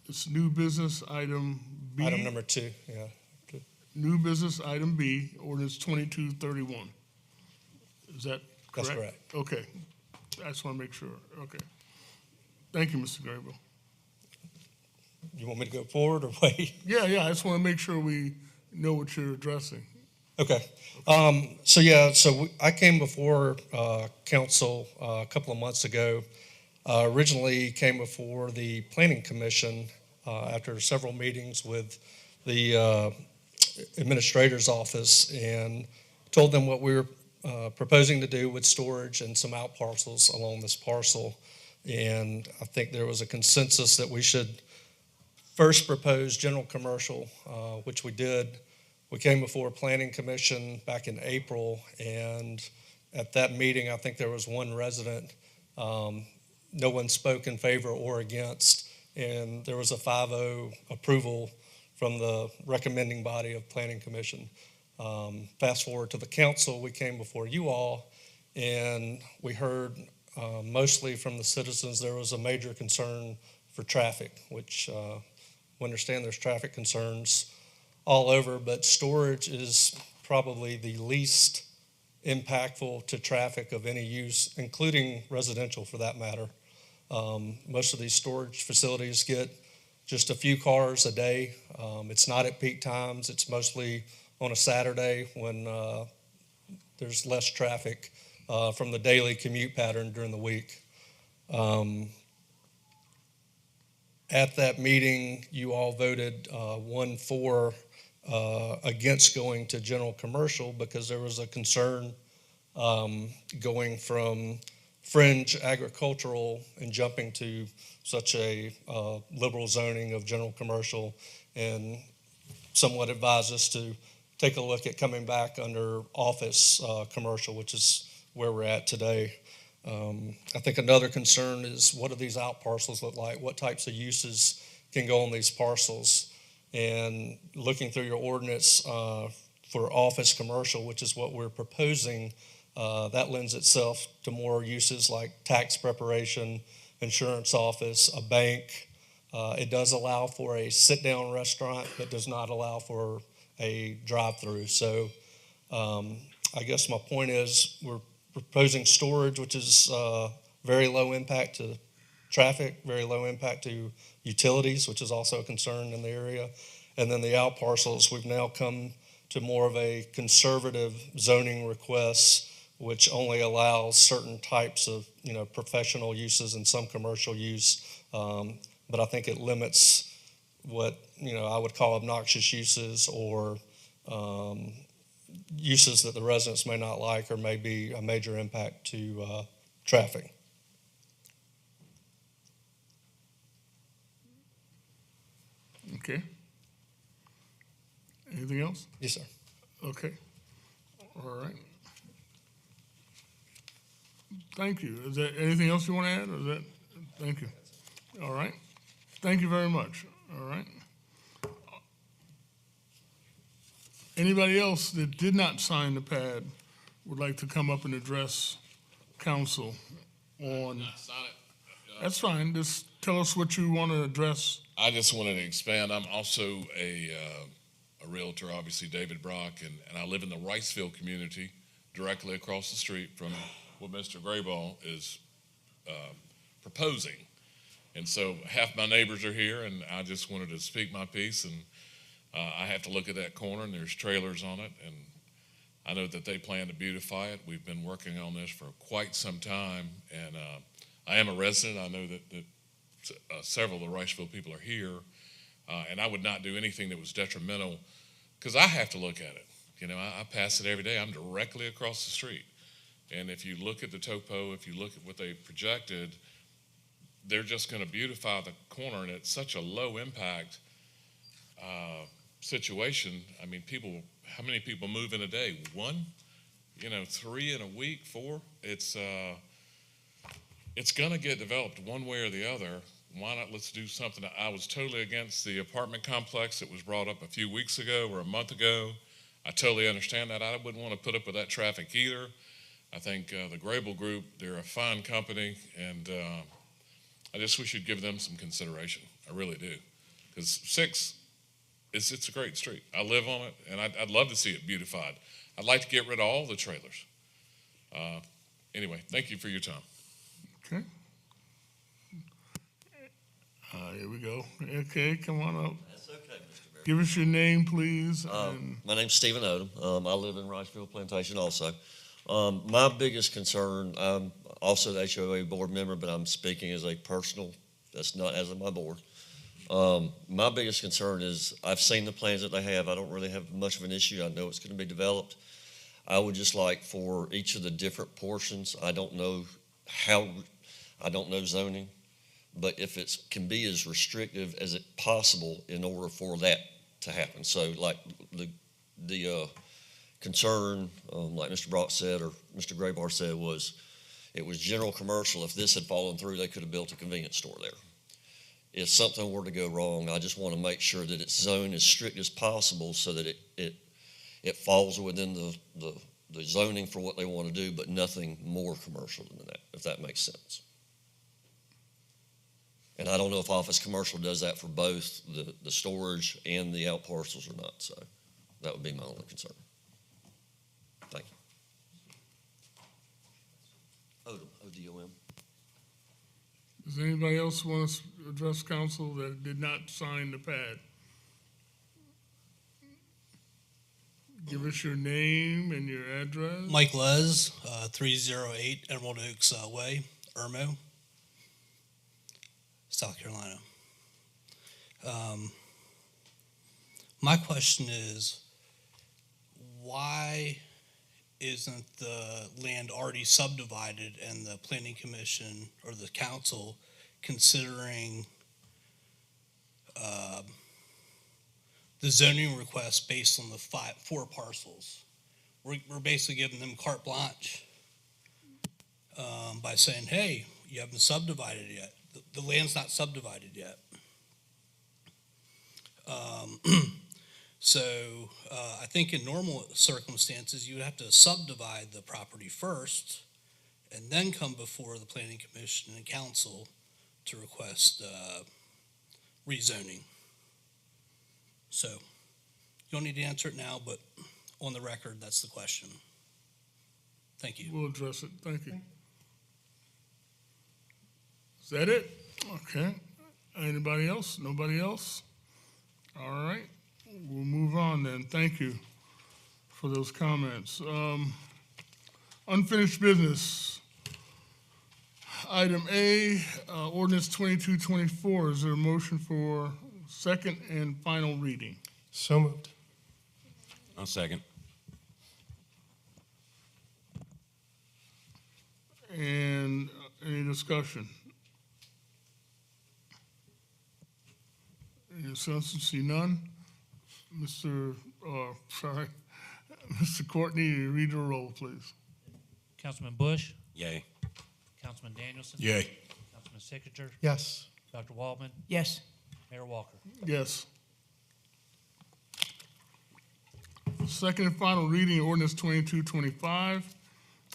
It's new business item B. Item number 2, yeah. New business item B, ordinance 2231. Is that correct? That's correct. Okay. I just want to make sure. Okay. Thank you, Mr. Graybill. You want me to go forward or wait? Yeah. I just want to make sure we know what you're addressing. Okay. So I came before council a couple of months ago. Originally came before the Planning Commission after several meetings with the administrator's office and told them what we were proposing to do with storage and some out parcels along this parcel. And I think there was a consensus that we should first propose general commercial, which we did. We came before Planning Commission back in April, and at that meeting, I think there was one resident. No one spoke in favor or against, and there was a 5-0 approval from the recommending body of Planning Commission. Fast forward to the council, we came before you all, and we heard mostly from the citizens there was a major concern for traffic, which we understand there's traffic concerns all over, but storage is probably the least impactful to traffic of any use, including residential for that matter. Most of these storage facilities get just a few cars a day. It's not at peak times. It's mostly on a Saturday when there's less traffic from the daily commute pattern during the week. At that meeting, you all voted 1-4 against going to general commercial because there was a concern going from fringe agricultural and jumping to such a liberal zoning of general commercial, and somewhat advised us to take a look at coming back under office commercial, which is where we're at today. I think another concern is, what do these out parcels look like? What types of uses can go on these parcels? And looking through your ordinance for office commercial, which is what we're proposing, that lends itself to more uses like tax preparation, insurance office, a bank. It does allow for a sit-down restaurant, but does not allow for a drive-through. So I guess my point is, we're proposing storage, which is very low impact to traffic, very low impact to utilities, which is also a concern in the area. And then the out parcels, we've now come to more of a conservative zoning request, which only allows certain types of, professional uses and some commercial use. But I think it limits what, I would call obnoxious uses or uses that the residents may not like or may be a major impact to traffic. Okay. Anything else? Yes, sir. Okay. All right. Thank you. Is there anything else you want to add? Or is that, thank you. All right. Thank you very much. All right. Anybody else that did not sign the pad would like to come up and address council on? That's fine. Just tell us what you want to address. I just wanted to expand. I'm also a realtor, obviously, David Brock, and I live in the Riceville community directly across the street from what Mr. Grayball is proposing. And so half my neighbors are here, and I just wanted to speak my piece. And I have to look at that corner, and there's trailers on it, and I know that they plan to beautify it. We've been working on this for quite some time, and I am a resident. I know that several of the Riceville people are here, and I would not do anything that was detrimental, because I have to look at it. I pass it every day. I'm directly across the street. And if you look at the topo, if you look at what they projected, they're just going to beautify the corner, and it's such a low impact situation. I mean, how many people move in a day? 1? 3 in a week, 4? It's going to get developed one way or the other. Why not let's do something? I was totally against the apartment complex that was brought up a few weeks ago or a month ago. I totally understand that. I wouldn't want to put up with that traffic either. I think the Grable Group, they're a fine company, and I just wish you'd give them some consideration. I really do. Because 6, it's a great street. I live on it, and I'd love to see it beautified. I'd like to get rid of all the trailers. Anyway, thank you for your time. Okay. Here we go. Okay, come on up. That's okay, Mr. Mayor. Give us your name, please. My name's Stephen Odom. I live in Riceville Plantation also. My biggest concern, I'm also the HOA board member, but I'm speaking as a personal, that's not as of my board. My biggest concern is I've seen the plans that they have. I don't really have much of an issue. I know it's going to be developed. I would just like for each of the different portions, I don't know zoning, but if it can be as restrictive as it possible in order for that to happen. So like the concern, like Mr. Brock said, or Mr. Graybar said, was it was general commercial. If this had fallen through, they could have built a convenience store there. If something were to go wrong, I just want to make sure that it's zoned as strict as possible so that it falls within the the zoning for what they want to do, but nothing more commercial than that, if that makes sense. And I don't know if office commercial does that for both the storage and the out parcels or not, so that would be my only concern. Thank you. Odom, O-D-O-M. Does anybody else want to address council that did not sign the pad? Give us your name and your address. Mike Les, 308 Emerald Oaks Way, Irmo, South Carolina. My question is, why isn't the land already subdivided and the planning commission or the council considering the zoning request based on the 4 parcels? We're basically giving them carte blanche by saying, hey, you haven't subdivided yet. The land's not subdivided yet. So I think in normal circumstances, you would have to subdivide the property first and then come before the planning commission and council to request rezoning. So you don't need to answer it now, but on the record, that's the question. Thank you. We'll address it. Thank you. Is that it? Okay. Anybody else? Nobody else? All right. We'll move on then. Thank you for those comments. Unfinished business. Item A, ordinance 2224. Is there a motion for second and final reading? So moved. I'll second. And any discussion? Any discussion? See none? Mr. Courtney, you read the roll, please. Councilman Bush? Yay. Councilman Danielson? Yay. Councilman Sickinger? Yes. Dr. Waldman? Yes. Mayor Walker? Yes. Second and final reading, ordinance 2225.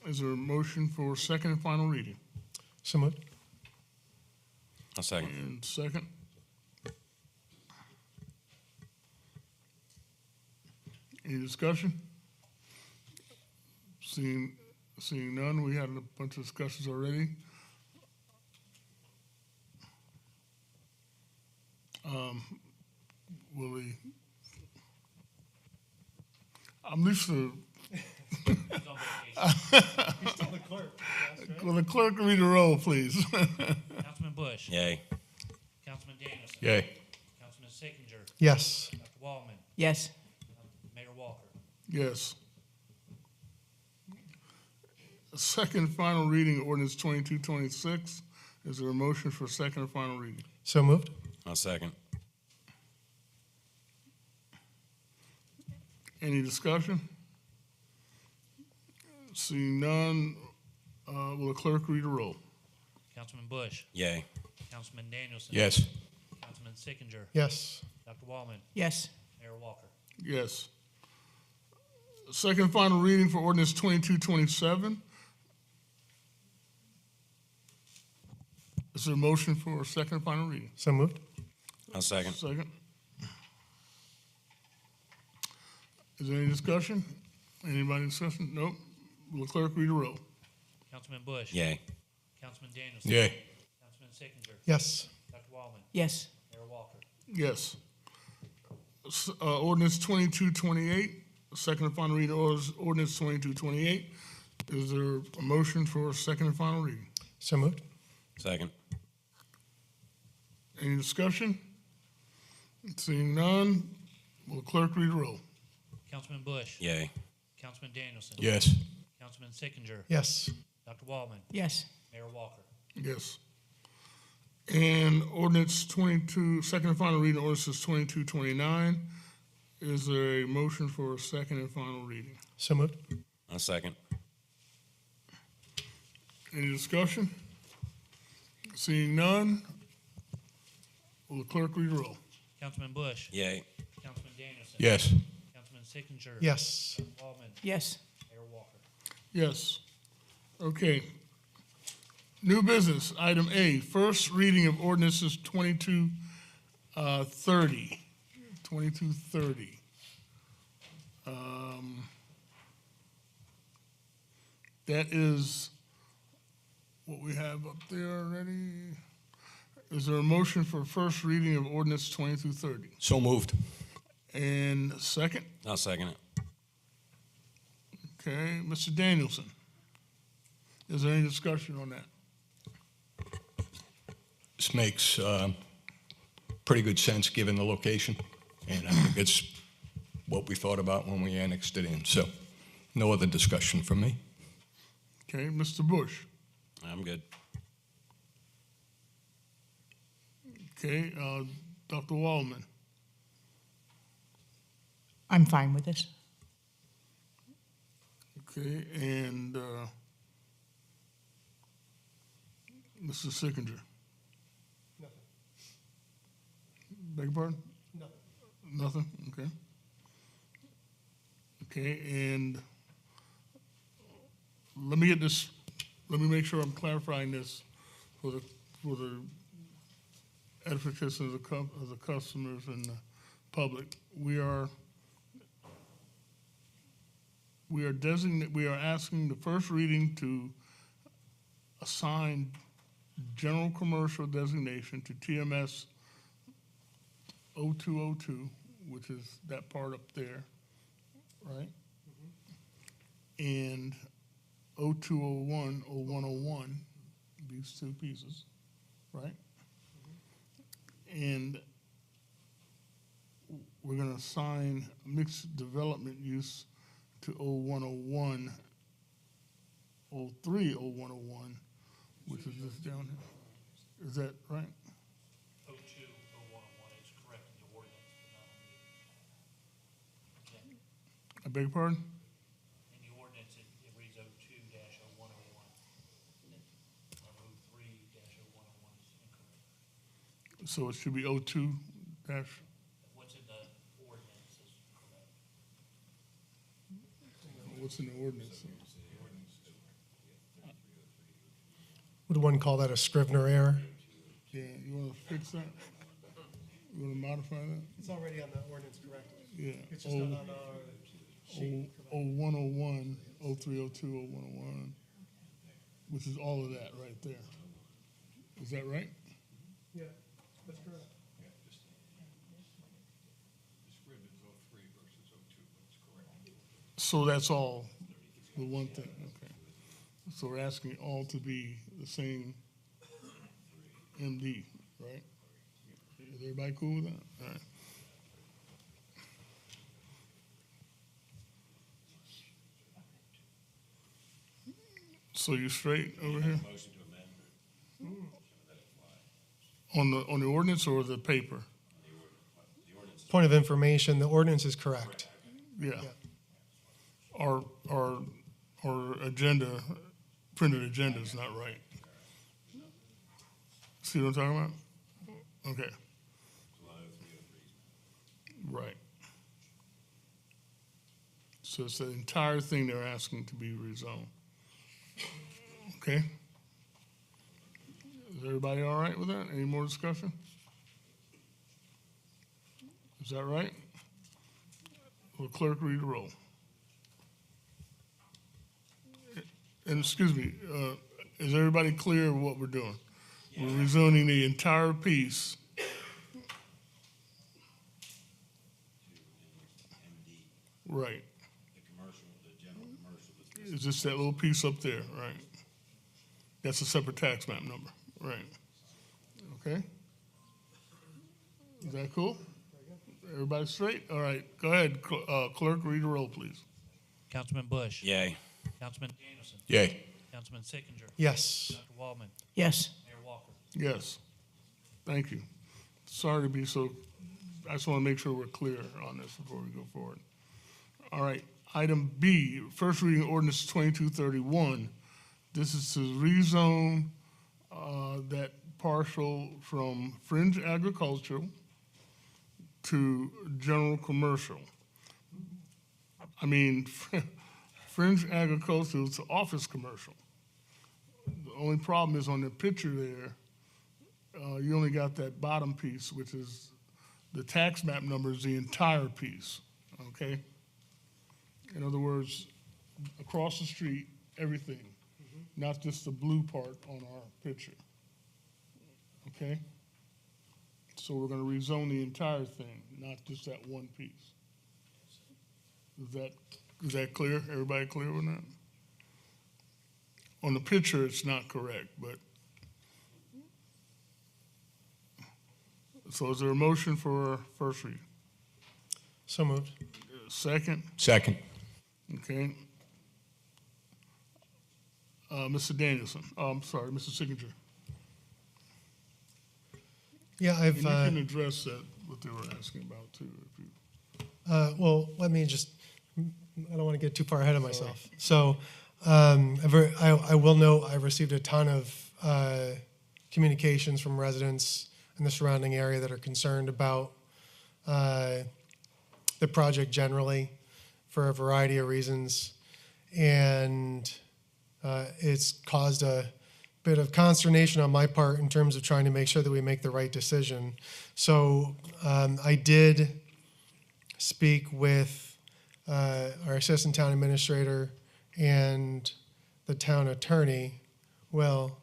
Is there a motion for second and final reading? So moved. I'll second. And second. Any discussion? Seeing none, we had a bunch of discussions already. Will he? I'm used to. Will the clerk read the roll, please? Councilman Bush? Yay. Councilman Danielson? Yay. Councilman Sickinger? Yes. Dr. Waldman? Yes. Mayor Walker? Yes. Second and final reading, ordinance 2226. Is there a motion for second and final reading? So moved. I'll second. Any discussion? Seeing none, will the clerk read the roll? Councilman Bush? Yay. Councilman Danielson? Yes. Councilman Sickinger? Yes. Dr. Waldman? Yes. Mayor Walker? Yes. Second and final reading for ordinance 2227. Is there a motion for second and final reading? So moved. I'll second. Second. Is there any discussion? Anybody discussing? Nope. Will the clerk read the roll? Councilman Bush? Yay. Councilman Danielson? Yay. Councilman Sickinger? Yes. Dr. Waldman? Yes. Mayor Walker? Yes. Ordinance 2228, second and final reading, ordinance 2228. Is there a motion for second and final reading? So moved. Second. Any discussion? Seeing none, will the clerk read the roll? Councilman Bush? Yay. Councilman Danielson? Yes. Councilman Sickinger? Yes. Dr. Waldman? Yes. Mayor Walker? Yes. And ordinance 22, second and final reading, ordinance is 2229. Is there a motion for a second and final reading? So moved. I'll second. Any discussion? Seeing none, will the clerk read the roll? Councilman Bush? Yay. Councilman Danielson? Yes. Councilman Sickinger? Yes. Dr. Waldman? Yes. Mayor Walker? Yes. Okay. New business, item A, first reading of ordinances 2230. 2230. That is what we have up there already. Is there a motion for first reading of ordinance 2230? So moved. And second? I'll second it. Okay, Mr. Danielson. Is there any discussion on that? This makes pretty good sense given the location, and I think it's what we thought about when we annexed it in. So no other discussion from me. Okay, Mr. Bush. I'm good. Okay, Dr. Waldman. I'm fine with this. Okay, and Mr. Sickinger. Nothing. Beg your pardon? Nothing. Nothing, okay. Okay, and let me make sure I'm clarifying this for the edification of the customers and the public. We are asking the first reading to assign general commercial designation to TMS 0202, which is that part up there, right? And 0201, 0101, these two pieces, right? And we're gonna assign mixed development use to 0101, 03, 0101, which is this down here. Is that right? 02, 0101 is correct in the ordinance, but not I beg your pardon? in the ordinance, it reads 02-0101. 03-0101 is incorrect. So it should be 02 dash, What's in the ordinance is correct. what's in the ordinance? Would one call that a Scrivener error? Yeah, you wanna fix that? You wanna modify that? It's already on the ordinance correctly. Yeah. It's just not on our sheet. 0101, 0302, 0101, which is all of that right there. Is that right? Yeah, that's correct. So that's all, the one thing, okay. So we're asking all to be the same MD, right? Is everybody cool with that? All right. So you straight over here? On the ordinance or the paper? Point of information, the ordinance is correct. Yeah. Our agenda, printed agenda is not right. See what I'm talking about? Okay. Right. So it's the entire thing they're asking to be rezoned. Okay? Is everybody all right with that? Any more discussion? Is that right? Will clerk read the roll? And excuse me, is everybody clear of what we're doing? We're rezoning the entire piece. Right. It's just that little piece up there, right? That's a separate tax map number, right? Okay? Is that cool? Everybody straight? All right, go ahead, clerk, read the roll, please. Councilman Bush. Yay. Councilman Danielson. Yay. Councilman Sickinger. Yes. Dr. Waldman. Yes. Mayor Walker. Yes. Thank you. Sorry to be so, I just want to make sure we're clear on this before we go forward. All right, item B, first reading ordinance 2231. This is to rezone that parcel from fringe agricultural to general commercial. I mean, fringe agricultural to office commercial. The only problem is on the picture there, you only got that bottom piece, which is the tax map number is the entire piece, okay? In other words, across the street, everything, not just the blue part on our picture, okay? So we're gonna rezone the entire thing, not just that one piece. Is that clear? Everybody clear with that? On the picture, it's not correct, but. So is there a motion for first reading? So moved. Second? Second. Okay. Mr. Danielson, I'm sorry, Mr. Signature. Yeah, And you can address that, what they were asking about too. If you, well, let me just, I don't want to get too far ahead of myself. So I will note I received a ton of communications from residents in the surrounding area that are concerned about the project generally for a variety of reasons. And it's caused a bit of consternation on my part in terms of trying to make sure that we make the right decision. So I did speak with our assistant town administrator and the town attorney, Will,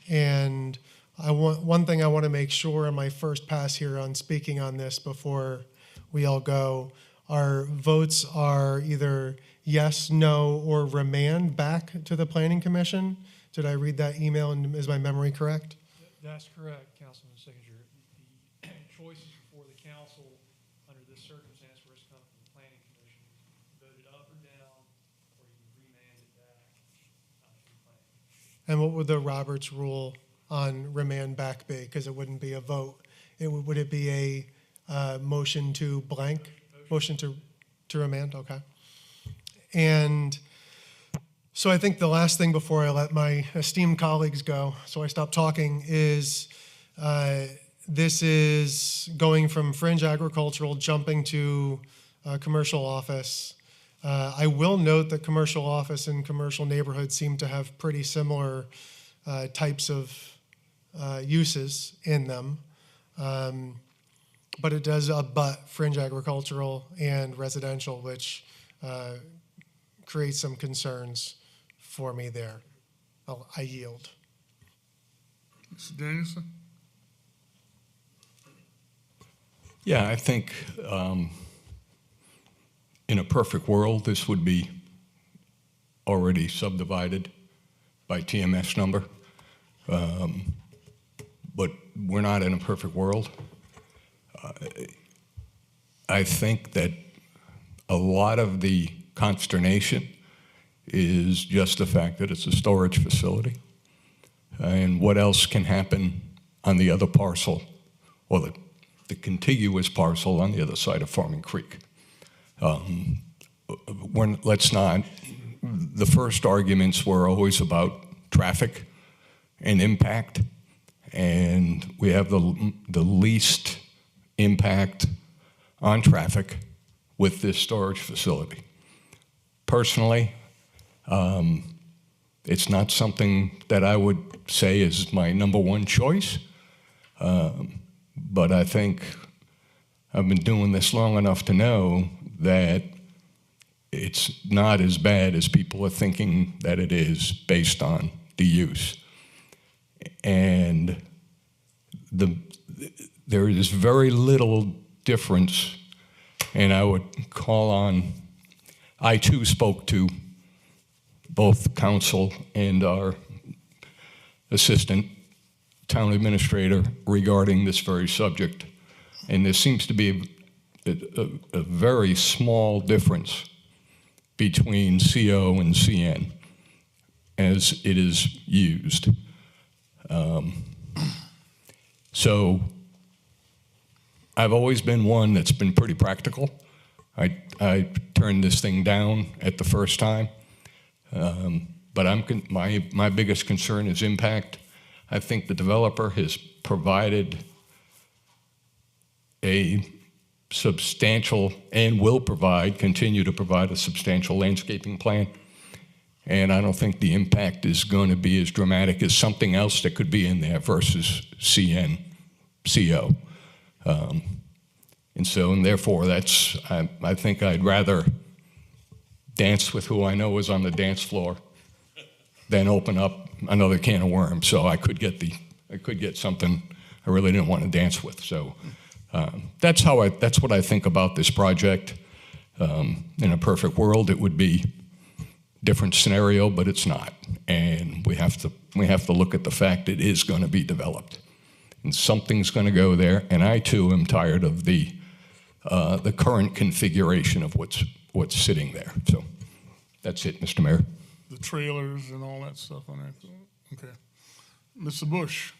and one thing I want to make sure in my first pass here on speaking on this before we all go, our votes are either yes, no, or remand back to the Planning Commission. Did I read that email and is my memory correct? That's correct, Councilman Signature. The choices for the council under this circumstance where it's come from the Planning Commission, voted up or down, or you remand it back to the planning. And what would the Roberts rule on remand back be? Because it wouldn't be a vote. Would it be a motion to blank? Motion to remand? Okay. And so I think the last thing before I let my esteemed colleagues go, so I stop talking, is this is going from fringe agricultural jumping to commercial office. I will note that commercial office and commercial neighborhoods seem to have pretty similar types of uses in them. But it does abut fringe agricultural and residential, which creates some concerns for me there. I yield. Mr. Danielson? Yeah, I think in a perfect world, this would be already subdivided by TMS number. But we're not in a perfect world. I think that a lot of the consternation is just the fact that it's a storage facility. And what else can happen on the other parcel, or the contiguous parcel on the other side of Farming Creek? Let's not, the first arguments were always about traffic and impact, and we have the least impact on traffic with this storage facility. Personally, it's not something that I would say is my number one choice, but I think I've been doing this long enough to know that it's not as bad as people are thinking that it is based on the use. And there is very little difference, and I would call on, I too spoke to both council and our assistant town administrator regarding this very subject. And there seems to be a very small difference between CO and CN as it is used. So I've always been one that's been pretty practical. I turned this thing down at the first time, but my biggest concern is impact. I think the developer has provided a substantial, and will continue to provide a substantial landscaping plan And I don't think the impact is going to be as dramatic as something else that could be in there versus CO. And therefore, I think I'd rather dance with who I know is on the dance floor than open up another can of worms. So I could get something I really didn't want to dance with. So that's what I think about this project. In a perfect world, it would be different scenario, but it's not. And we have to look at the fact it is going to be developed, and something's going to go there. And I too am tired of the current configuration of what's sitting there. So that's it, Mr. Mayor. The trailers and all that stuff on that. Okay, Mr. Bush.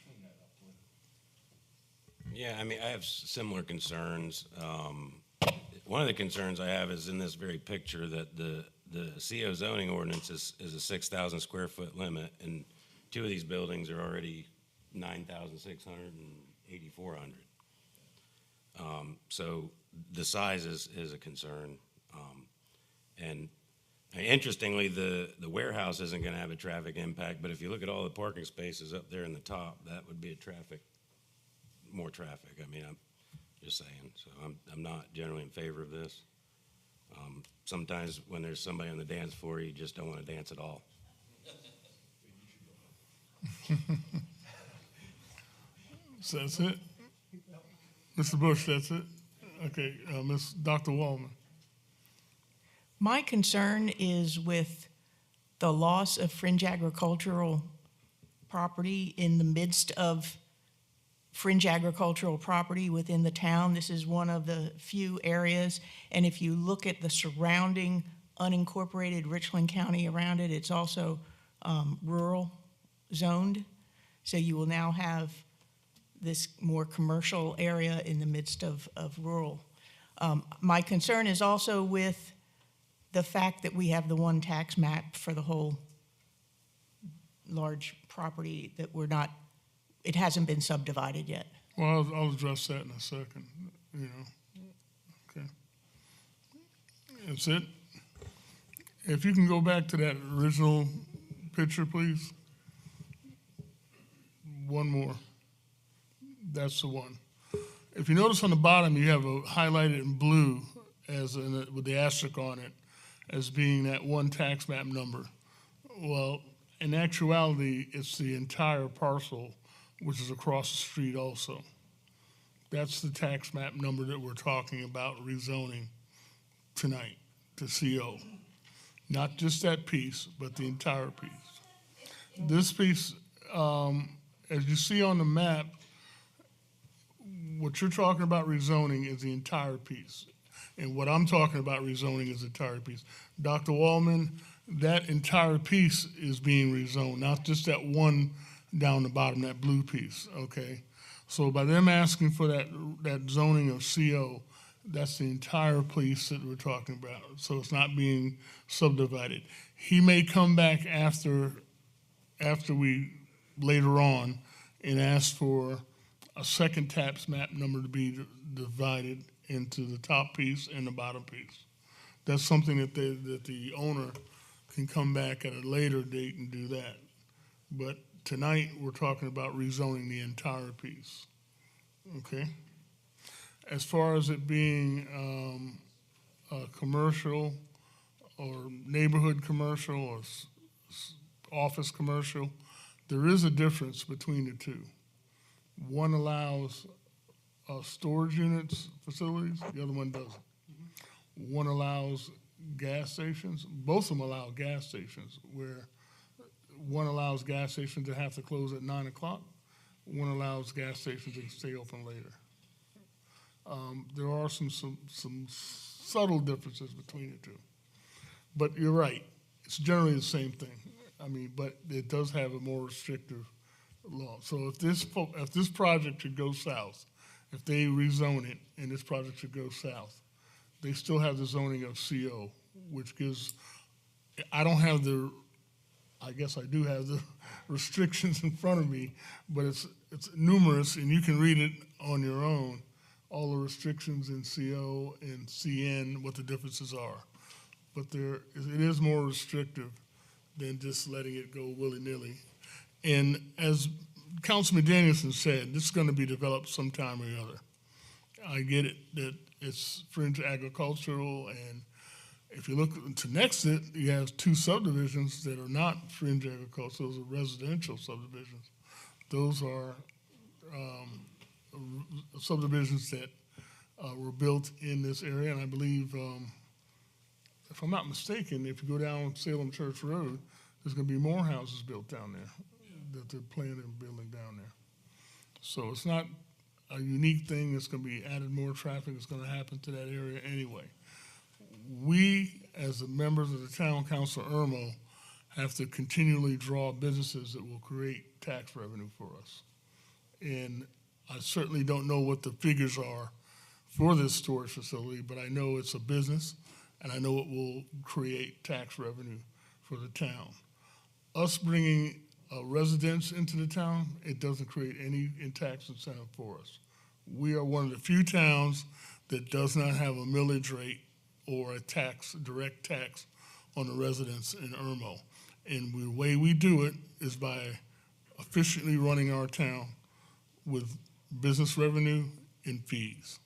Yeah, I mean, I have similar concerns. One of the concerns I have is in this very picture that the CO zoning ordinance is a 6,000 square foot limit, and two of these buildings are already 9,600 and 8,400. So the size is a concern. And interestingly, the warehouse isn't going to have a traffic impact, but if you look at all the parking spaces up there in the top, that would be more traffic. I mean, I'm just saying. So I'm not generally in favor of this. Sometimes when there's somebody on the dance floor, you just don't want to dance at all. So that's it? Mr. Bush, that's it? Okay, Dr. Wallman. My concern is with the loss of fringe agricultural property in the midst of fringe agricultural property within the town. This is one of the few areas, and if you look at the surrounding unincorporated Richland County around it, it's also rural zoned. So you will now have this more commercial area in the midst of rural. My concern is also with the fact that we have the one tax map for the whole large property that it hasn't been subdivided yet. Well, I'll address that in a second, Okay. That's it? If you can go back to that original picture, please. One more. That's the one. If you notice on the bottom, you have a highlighted in blue with the asterisk on it as being that one tax map number. Well, in actuality, it's the entire parcel, which is across the street also. That's the tax map number that we're talking about rezoning tonight to CO. Not just that piece, but the entire piece. This piece, as you see on the map, what you're talking about rezoning is the entire piece. And what I'm talking about rezoning is the entire piece. Dr. Wallman, that entire piece is being rezoned, not just that one down the bottom, that blue piece, okay? So by them asking for that zoning of CO, that's the entire piece that we're talking about. So it's not being subdivided. He may come back after we, later on, and ask for a second tax map number to be divided into the top piece and the bottom piece. That's something that the owner can come back at a later date and do that. But tonight, we're talking about rezoning the entire piece, okay? As far as it being commercial or neighborhood commercial or office commercial, there is a difference between the two. One allows storage units, facilities, the other one doesn't. One allows gas stations, both of them allow gas stations, where one allows gas stations to have to close at 9 o'clock, one allows gas stations to stay open later. There are some subtle differences between the two. But you're right, it's generally the same thing. I mean, but it does have a more restrictive law. So if this project should go south, if they rezone it and this project should go south, they still have the zoning of CO, which gives, I guess I do have the restrictions in front of me, but it's numerous, and you can read it on your own, all the restrictions in CO and CN, what the differences are. But it is more restrictive than just letting it go willy-nilly. And as Councilman Danielson said, this is going to be developed sometime or other. I get it that it's fringe agricultural, and if you look to next it, you have two subdivisions that are not fringe agricultural, those are residential subdivisions. Those are subdivisions that were built in this area, and I believe, if I'm not mistaken, if you go down Salem Church Road, there's gonna be more houses built down there that they're planning on building down there. So it's not a unique thing, it's gonna be added more traffic, it's gonna happen to that area anyway. We, as the members of the town council, Irmo, have to continually draw businesses that will create tax revenue for us. And I certainly don't know what the figures are for this storage facility, but I know it's a business, and I know it will create tax revenue for the town. Us bringing residents into the town, it doesn't create any tax incentive for us. We are one of the few towns that does not have a millage rate or a tax, direct tax on the residents in Irmo. And the way we do it is by efficiently running our town with business revenue and fees.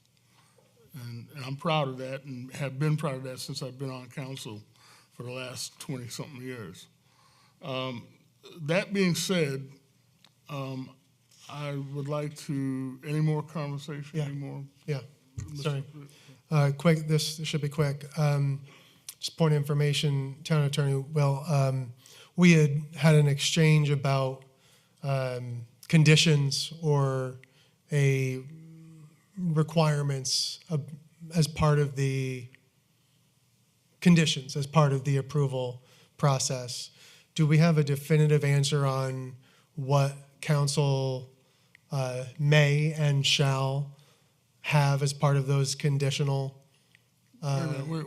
And I'm proud of that and have been proud of that since I've been on council for the last 20-something years. That being said, I would like to, any more conversation, Yeah. any more? Yeah, sorry. Quick, this should be quick. Just point of information, town attorney, well, we had an exchange about conditions or a requirements as part of the conditions, as part of the approval process. Do we have a definitive answer on what council may and shall have as part of those conditional? What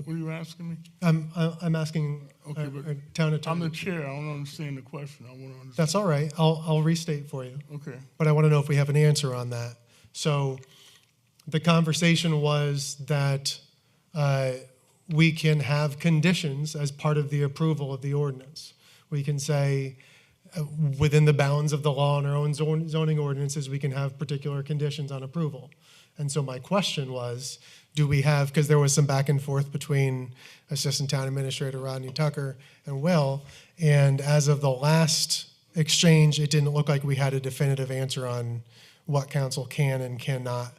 are you asking me? I'm asking Okay, our but town attorney. I'm the chair. I don't understand the question. I want to understand. That's all right. I'll restate for you. Okay. But I want to know if we have an answer on that. So the conversation was that we can have conditions as part of the approval of the ordinance. We can say, within the bounds of the law and our own zoning ordinances, we can have particular conditions on approval. And so my question was, do we have, because there was some back and forth between Assistant Town Administrator Rodney Tucker and Will, and as of the last exchange, it didn't look like we had a definitive answer on what council can and cannot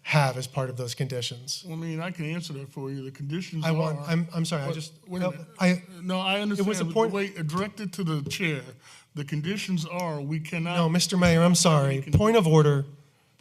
have as part of those conditions. Well, I mean, I can answer that for you. The conditions I'm sorry, Wait a minute. No, I understand. It was a but point. the way directed to the chair, the conditions are we cannot. No, Mr. Mayor, I'm sorry. Point of order.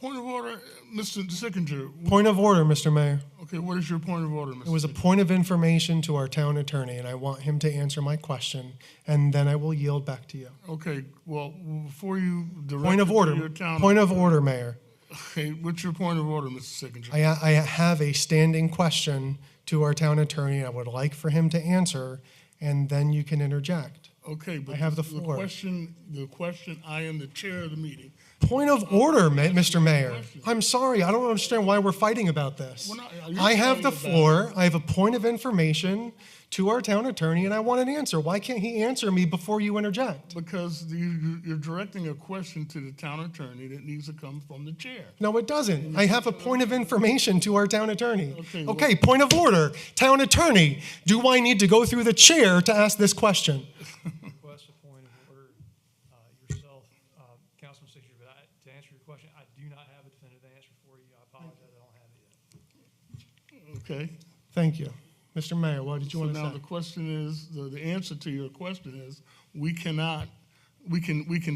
Point of order, Mr. Sickinger. Point of order, Mr. Mayor. Okay, what is your point of order, Mr. It was a point of information to our town attorney, and I want him to answer my question, and then I will yield back to you. Okay, well, before you direct Point of it order. to your town. Point of order, Mayor. Okay, what's your point of order, Mr. Sickinger? I have a standing question to our town attorney, and I would like for him to answer, and then you can interject. Okay, but I have the floor. The question, I am the chair of the meeting. Point of order, Mr. Mayor. I'm sorry, I don't understand why we're fighting about this. I have the floor, I have a point of information to our town attorney, and I want an answer. Why can't he answer me before you interject? Because you're directing a question to the town attorney that needs to come from the chair. No, it doesn't. I have a point of information to our town attorney. Okay, Okay, point of order. Town attorney, do I need to go through the chair to ask this question? Request a point of order yourself, Councilman Sixer, but to answer your question, I do not have a definitive answer for you. I apologize, I don't have it yet. Okay. Thank you. Mr. Mayor, what did you want to Now, say? the question is, the answer to your question is, we can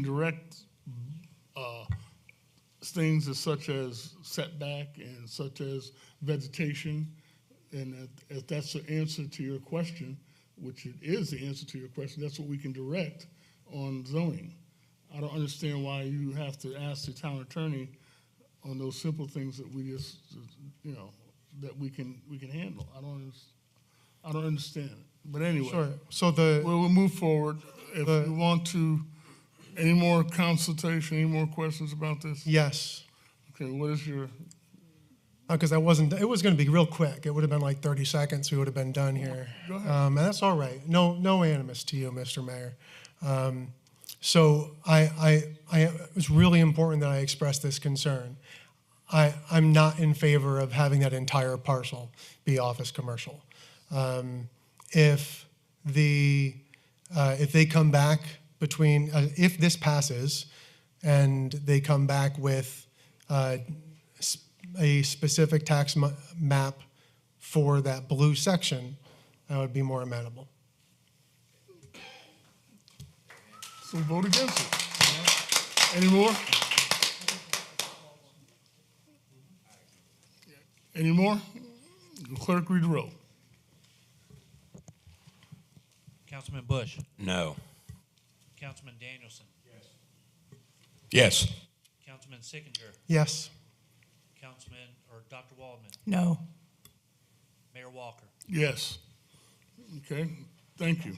direct things such as setback and such as vegetation, and if that's the answer to your question, which it is the answer to your question, that's what we can direct on zoning. I don't understand why you have to ask the town attorney on those simple things that we just, that we can handle. I don't understand it. But anyway. Sure. So we'll move forward. If you want to, any more consultation, any more questions about this? Yes. Okay, what is your? Because it was going to be real quick. It would have been like 30 seconds. We would have been done here. Go ahead. And that's all right. No animus to you, Mr. Mayor. So it was really important that I express this concern. I'm not in favor of having that entire parcel be office commercial. If they come back if this passes and they come back with a specific tax map for that blue section, I would be more amenable. So vote against it. Any more? Any more? Clerk, read the roll. Councilman Bush. No. Councilman Danielson. Yes. Councilman Sickinger. Yes. Dr. Waldman. No. Mayor Walker. Yes. Okay, thank you.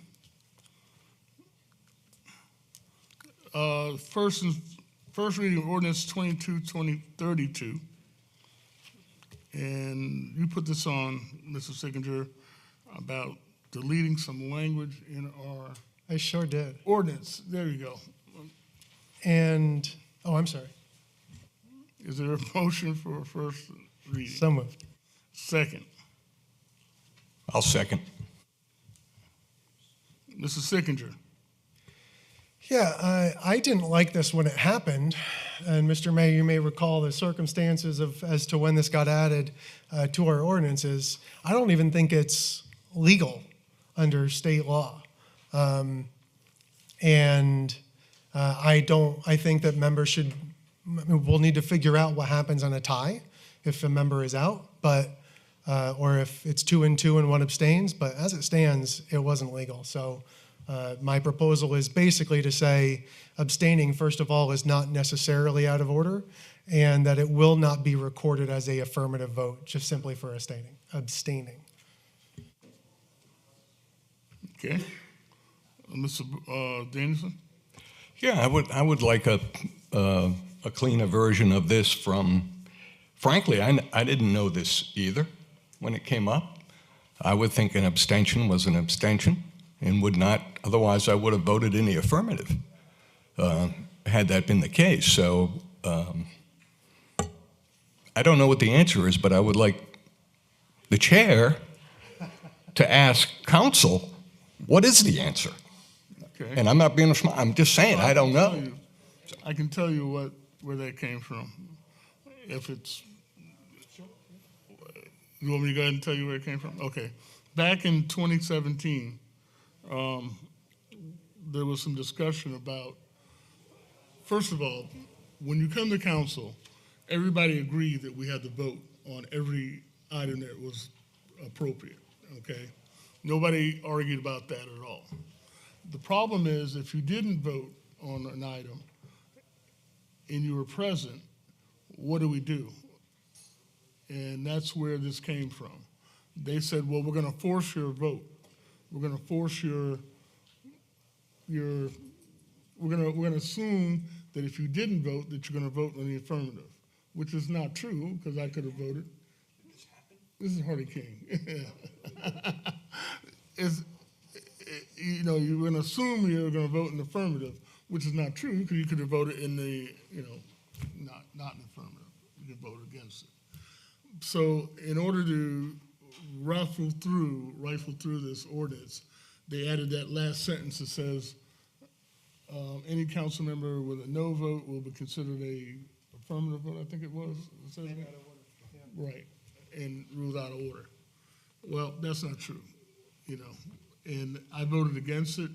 First reading of ordinance 22-2032. And you put this on, Mr. Sickinger, about deleting some language in our I sure did. ordinance. There you go. And, I'm sorry. Is there a motion for a first reading? So moved. Second. I'll second. Mrs. Sickinger. Yeah, I didn't like this when it happened. And Mr. Mayor, you may recall the circumstances as to when this got added to our ordinances. I don't even think it's legal under state law. I think that members we'll need to figure out what happens on a tie if a member is out, or if it's 2 and 2 and one abstains. But as it stands, it wasn't legal. So my proposal is basically to say abstaining, first of all, is not necessarily out of order, and that it will not be recorded as a affirmative vote, just simply for abstaining. Okay. Mr. Danielson? Yeah, I would like a cleaner version of this from, frankly, I didn't know this either when it came up. I would think an abstention was an abstention and would not, otherwise I would have voted in the affirmative had that been the case. So I don't know what the answer is, but I would like the chair to ask council, what is the answer? Okay. And I'm not being smart, I'm just saying, I don't know. I can tell you where that came from. If it's, you want me to go ahead and tell you where it came from? Okay. Back in 2017, there was some discussion about, first of all, when you come to council, everybody agreed that we had to vote on every item that was appropriate, okay? Nobody argued about that at all. The problem is if you didn't vote on an item and you were present, what do? And that's where this came from. They said, well, we're gonna force your vote. We're gonna force we're gonna assume that if you didn't vote, that you're gonna vote in the affirmative, which is not true, because I could have voted. This is Hardy King. You're gonna assume you're gonna vote in the affirmative, which is not true, because you could have voted in the, not in the affirmative. You could vote against it. So in order to rifle through this ordinance, they added that last sentence that says, any council member with a no vote will be considered a affirmative vote, I think it was. It says that? Right, and ruled out of order. Well, that's not true, and I voted against it.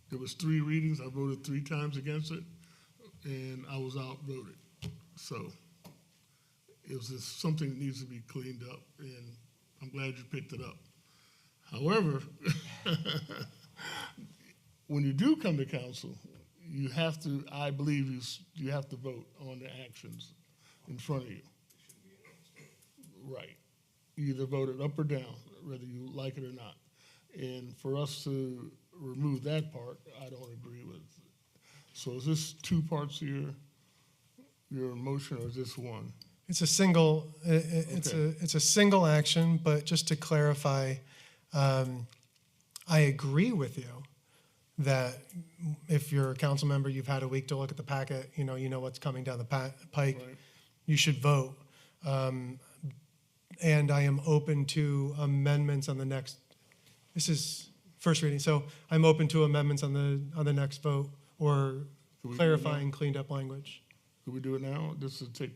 There was 3 readings, I voted 3 times against it, and I was outvoted. So it was just something that needs to be cleaned up, and I'm glad you picked it up. However, when you do come to council, you have to, I believe you have to vote on the actions in front of you. Right. You either vote it up or down, whether you like it or not. And for us to remove that part, I don't agree with. So is this 2 parts of your motion, or is this one? It's a single, it's a single action, but just to clarify, I agree with you that if you're a council member, you've had a week to look at the packet, you know what's coming down the pike, Right. you should vote. And I am open to amendments on the next, this is first reading, so I'm open to amendments on the next vote or Can we do it clarifying now? cleaned up language. Could we do it now? Just to take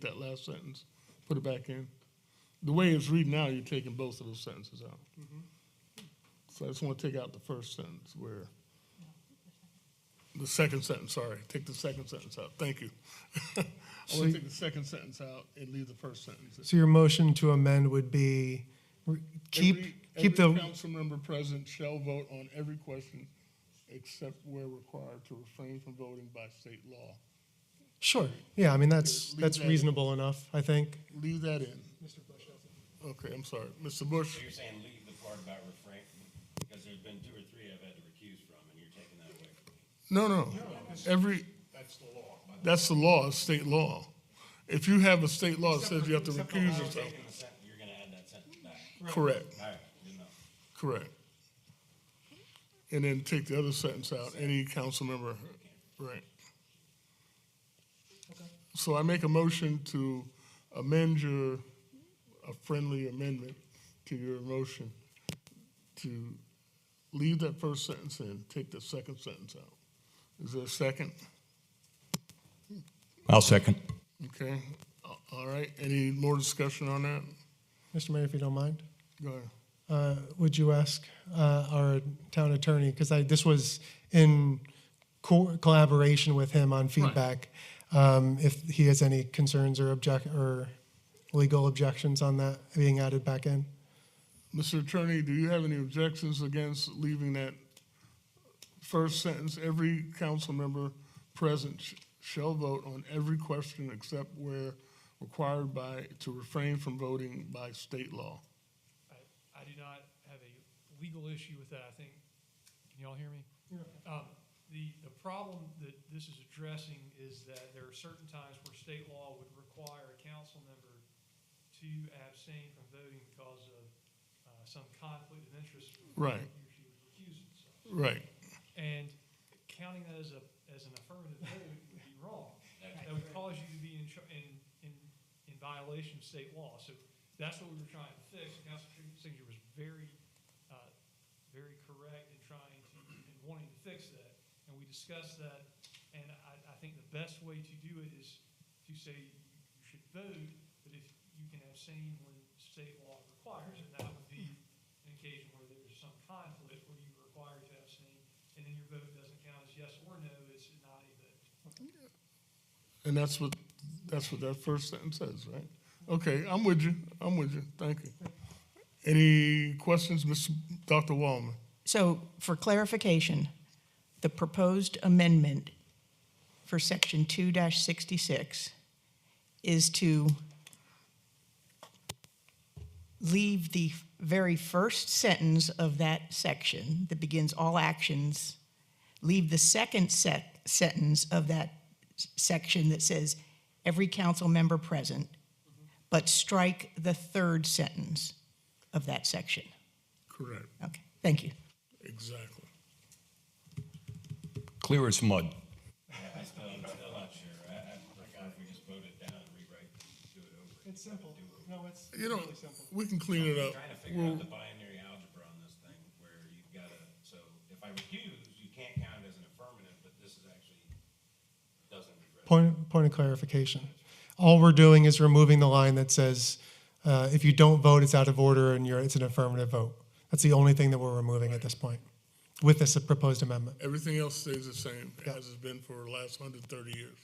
that last sentence, put it back in. The way it's reading now, you're taking both of those sentences out. So I just want to take out the first sentence where, the second sentence, sorry, take the second sentence out. Thank you. I want to take the second sentence out and leave the first sentence in. So your motion to amend would be keep Every the, council member present shall vote on every question except where required to refrain from voting by state law. sure, yeah, I mean, that's Leave that in. reasonable enough, I think. Leave that in. Okay, I'm sorry. Mr. Bush? So you're saying leave the part about refrain, because there's been 2 or 3 I've had to recuse from, and you're taking that away from me. No. That's the law. That's the law, it's state law. If you have a state law that says you have to recuse yourself. You're gonna add that sentence back. Correct. All right, good enough. Correct. And then take the other sentence out, any council member, right. So I make a motion to amend a friendly amendment to your motion to leave that first sentence in, take the second sentence out. Is there a second? I'll second. Okay, all right, any more discussion on that? Mr. Mayor, if you don't mind, Go ahead. would you ask our town attorney, because this was in collaboration with him on feedback, if he has any concerns or legal objections on that being added back in? Mr. Attorney, do you have any objections against leaving that first sentence? Every council member present shall vote on every question except where required to refrain from voting by state law. I do not have a legal issue with that. I think, can y'all hear me? The problem that this is addressing is that there are certain times where state law would require a council member to abstain from voting because of some conflict of interest. Right. He or she would recuse himself. Right. And counting that as an affirmative vote would be wrong. That would cause you to be in violation of state law. So that's what we were trying to fix. Councilor Signature was very correct in wanting to fix that. And we discussed that. And I think the best way to do it is to say you should vote, but if you can abstain when state law requires it, that would be an occasion where there's some conflict where you are required to abstain, and then your vote doesn't count as yes or no, it's not a vote. And that's what that first sentence says, right? Okay, I'm with you. Thank you. Any questions, Dr. Wallman? So for clarification, the proposed amendment for section 2-66 is to leave the very first sentence of that section that begins all actions, leave the second sentence of that section that says every council member present, but strike the third sentence of that section. Correct. Okay, thank you. Exactly. Clear as mud. I'm still not sure. I prefer if we just vote it down and rewrite, do it over. It's simple. No, it's really simple. We can clean it up. I'm trying to figure out the binary algebra on this thing where you've got to, so if I recuse, you can't count it as an affirmative, but this is actually doesn't address. Point of clarification. All we're doing is removing the line that says, if you don't vote, it's out of order and it's an affirmative vote. That's the only thing that we're removing at this point with this proposed amendment. Everything else stays the same as it's been for the last 130 years.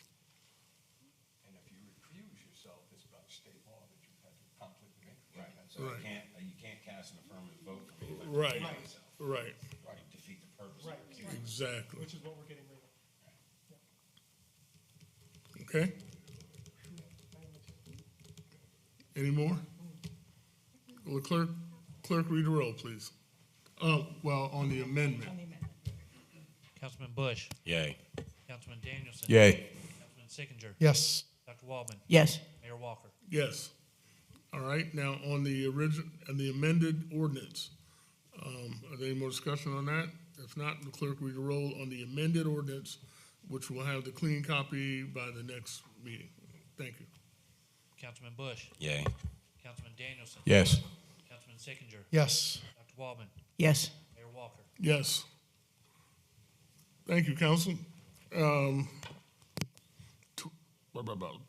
And if you recuse yourself, it's about state law that you have a conflict of interest. Right. So Right. you can't cast an affirmative vote for me. Right. Right. Right. Defeat the purpose. Right. Exactly. Which is what we're getting rid of. Okay? Any more? Will the clerk read the roll, please? Well, on the amendment. Councilman Bush. Yay. Councilman Danielson. Yay. Councilman Sickinger. Yes. Dr. Waldman. Yes. Mayor Walker. Yes. All right, now on the the amended ordinance, are there any more discussion on that? If not, the clerk read the roll on the amended ordinance, which will have the clean copy by the next meeting. Thank you. Councilman Bush. Yay. Councilman Danielson. Yes. Councilman Sickinger. Yes. Dr. Waldman. Yes. Mayor Walker. Yes. Thank you, council.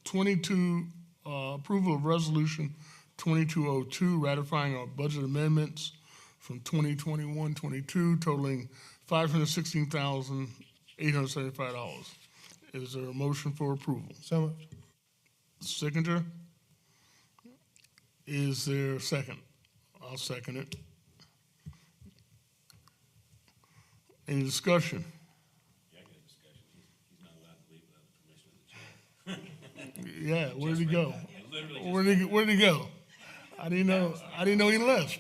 22, approval of resolution 2202, ratifying our budget amendments from 2021-22 totaling $516,875. Is there a motion for approval? So moved. Seconder? Is there a second? I'll second it. Any discussion? Yeah, where'd he go? Where'd he go? I didn't know he left.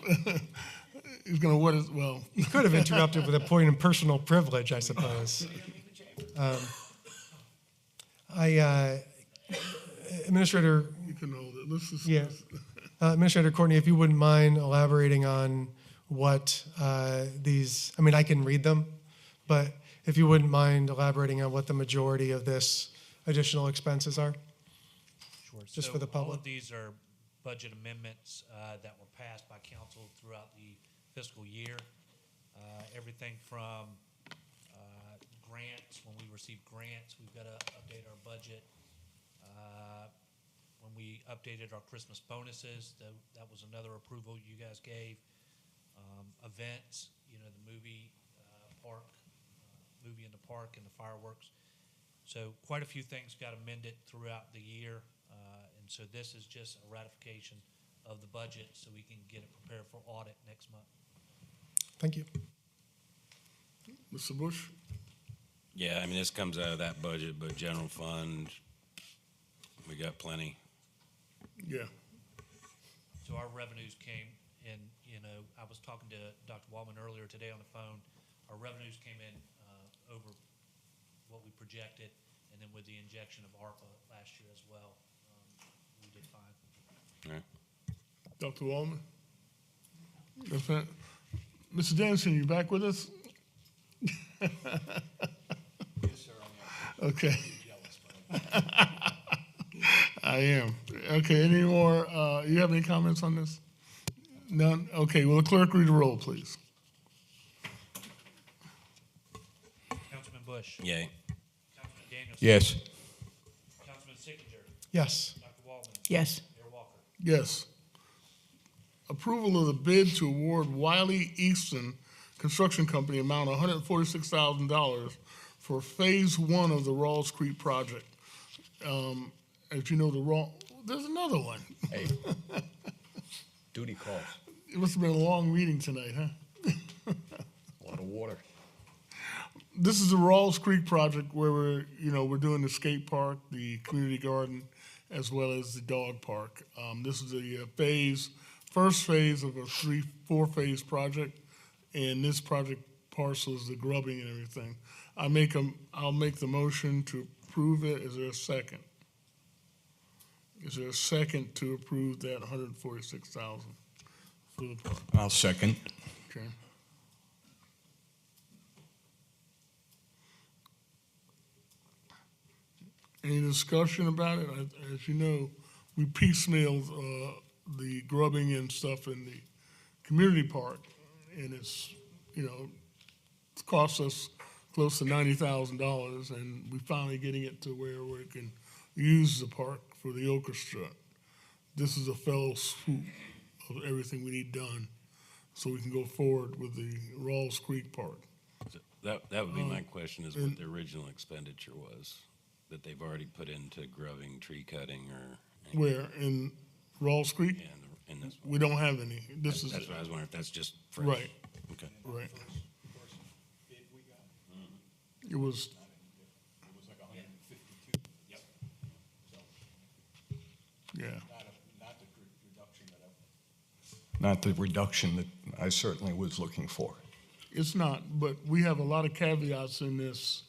He's gonna well. You could have interrupted with a point of personal privilege, I suppose. Administrator. You can hold it. Let's just. Yeah. Administrator Courtney, if you wouldn't mind elaborating on what these, I mean, I can read them, but if you wouldn't mind elaborating on what the majority of this additional expenses are? Sure. Just So for the all public. of these are budget amendments that were passed by council throughout the fiscal year. Everything from grants, when we receive grants, we've got to update our budget. When we updated our Christmas bonuses, that was another approval you guys gave. Events, you know, the movie park, movie in the park and the fireworks. So quite a few things got amended throughout the year. And so this is just a ratification of the budget so we can get it prepared for audit next month. Thank you. Mr. Bush? Yeah, I mean, this comes out of that budget, but general fund, we got plenty. Yeah. So our revenues came in, you know, I was talking to Dr. Waldman earlier today on the phone. Our revenues came in over what we projected, and then with the injection of ARPA last year as well, we did fine. All right. Dr. Wallman? That's it. Mr. Dennison, you back with us? Yes, sir, I am. Okay. Jealous, but I am. Okay, any more, you have any comments on this? None? Okay, will the clerk read the roll, please? Councilman Bush. Yay. Councilman Danielson. Yes. Councilman Sickinger. Yes. Dr. Waldman. Yes. Mayor Walker. Yes. Approval of the bid to award Wiley Easton Construction Company amount of $146,000 for Phase 1 of the Rawls Creek project. As you know, there's another one. Hey. Duty calls. It must have been a long meeting tonight, huh? A lot of water. This is the Rawls Creek project where we're doing the skate park, the community garden, as well as the dog park. This is the first phase of a 4-phase project, and this project parcel is the grubbing and everything. I'll make the motion to approve it. Is there a second? Is there a second to approve that $146,000 for the park? I'll second. Okay. Any discussion about it? As you know, we piecemealed the grubbing and stuff in the community park, and it's cost us close to $90,000, and we're finally getting it to where we can use the park for the orchestra. This is a fellow swoop of everything we need done, so we can go forward with the Rawls Creek Park. That would be my question, is what the original expenditure was that they've already put into grubbing, tree cutting, or? Where, in Rawls Creek? Yeah, in this one. We don't have any. That's what I was wondering, if that's just fresh. Right. Okay. Right. first bid we got, It was, it was like 152. Yep. So, yeah. not the reduction that Not the reduction that I certainly was looking for. It's not, but we have a lot of caveats in this,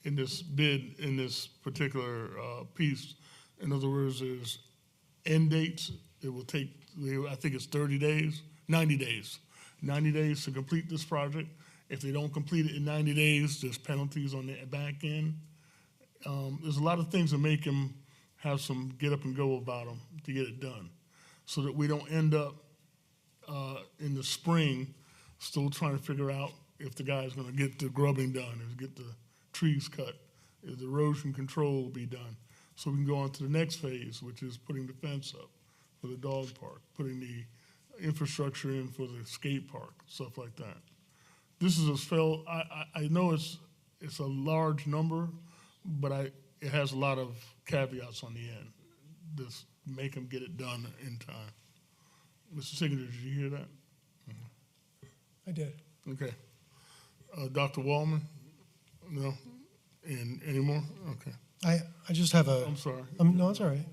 in this bid, in this particular piece. In other words, there's end dates. It will take, I think it's 30 days, 90 days. 90 days to complete this project. If they don't complete it in 90 days, there's penalties on the back end. There's a lot of things that make them have some get up and go about them to get it done, so that we don't end up in the spring still trying to figure out if the guy's going to get the grubbing done, or get the trees cut, if the erosion control will be done. So we can go on to the next phase, which is putting the fence up for the dog park, putting the infrastructure in for the skate park, stuff like that. This is I know it's a large number, but it has a lot of caveats on the end. Just make them get it done in time. Mr. Signature, did you hear that? I did. Okay. Dr. Wallman? No? And any more? Okay. I just have a. I'm sorry. No, it's all right.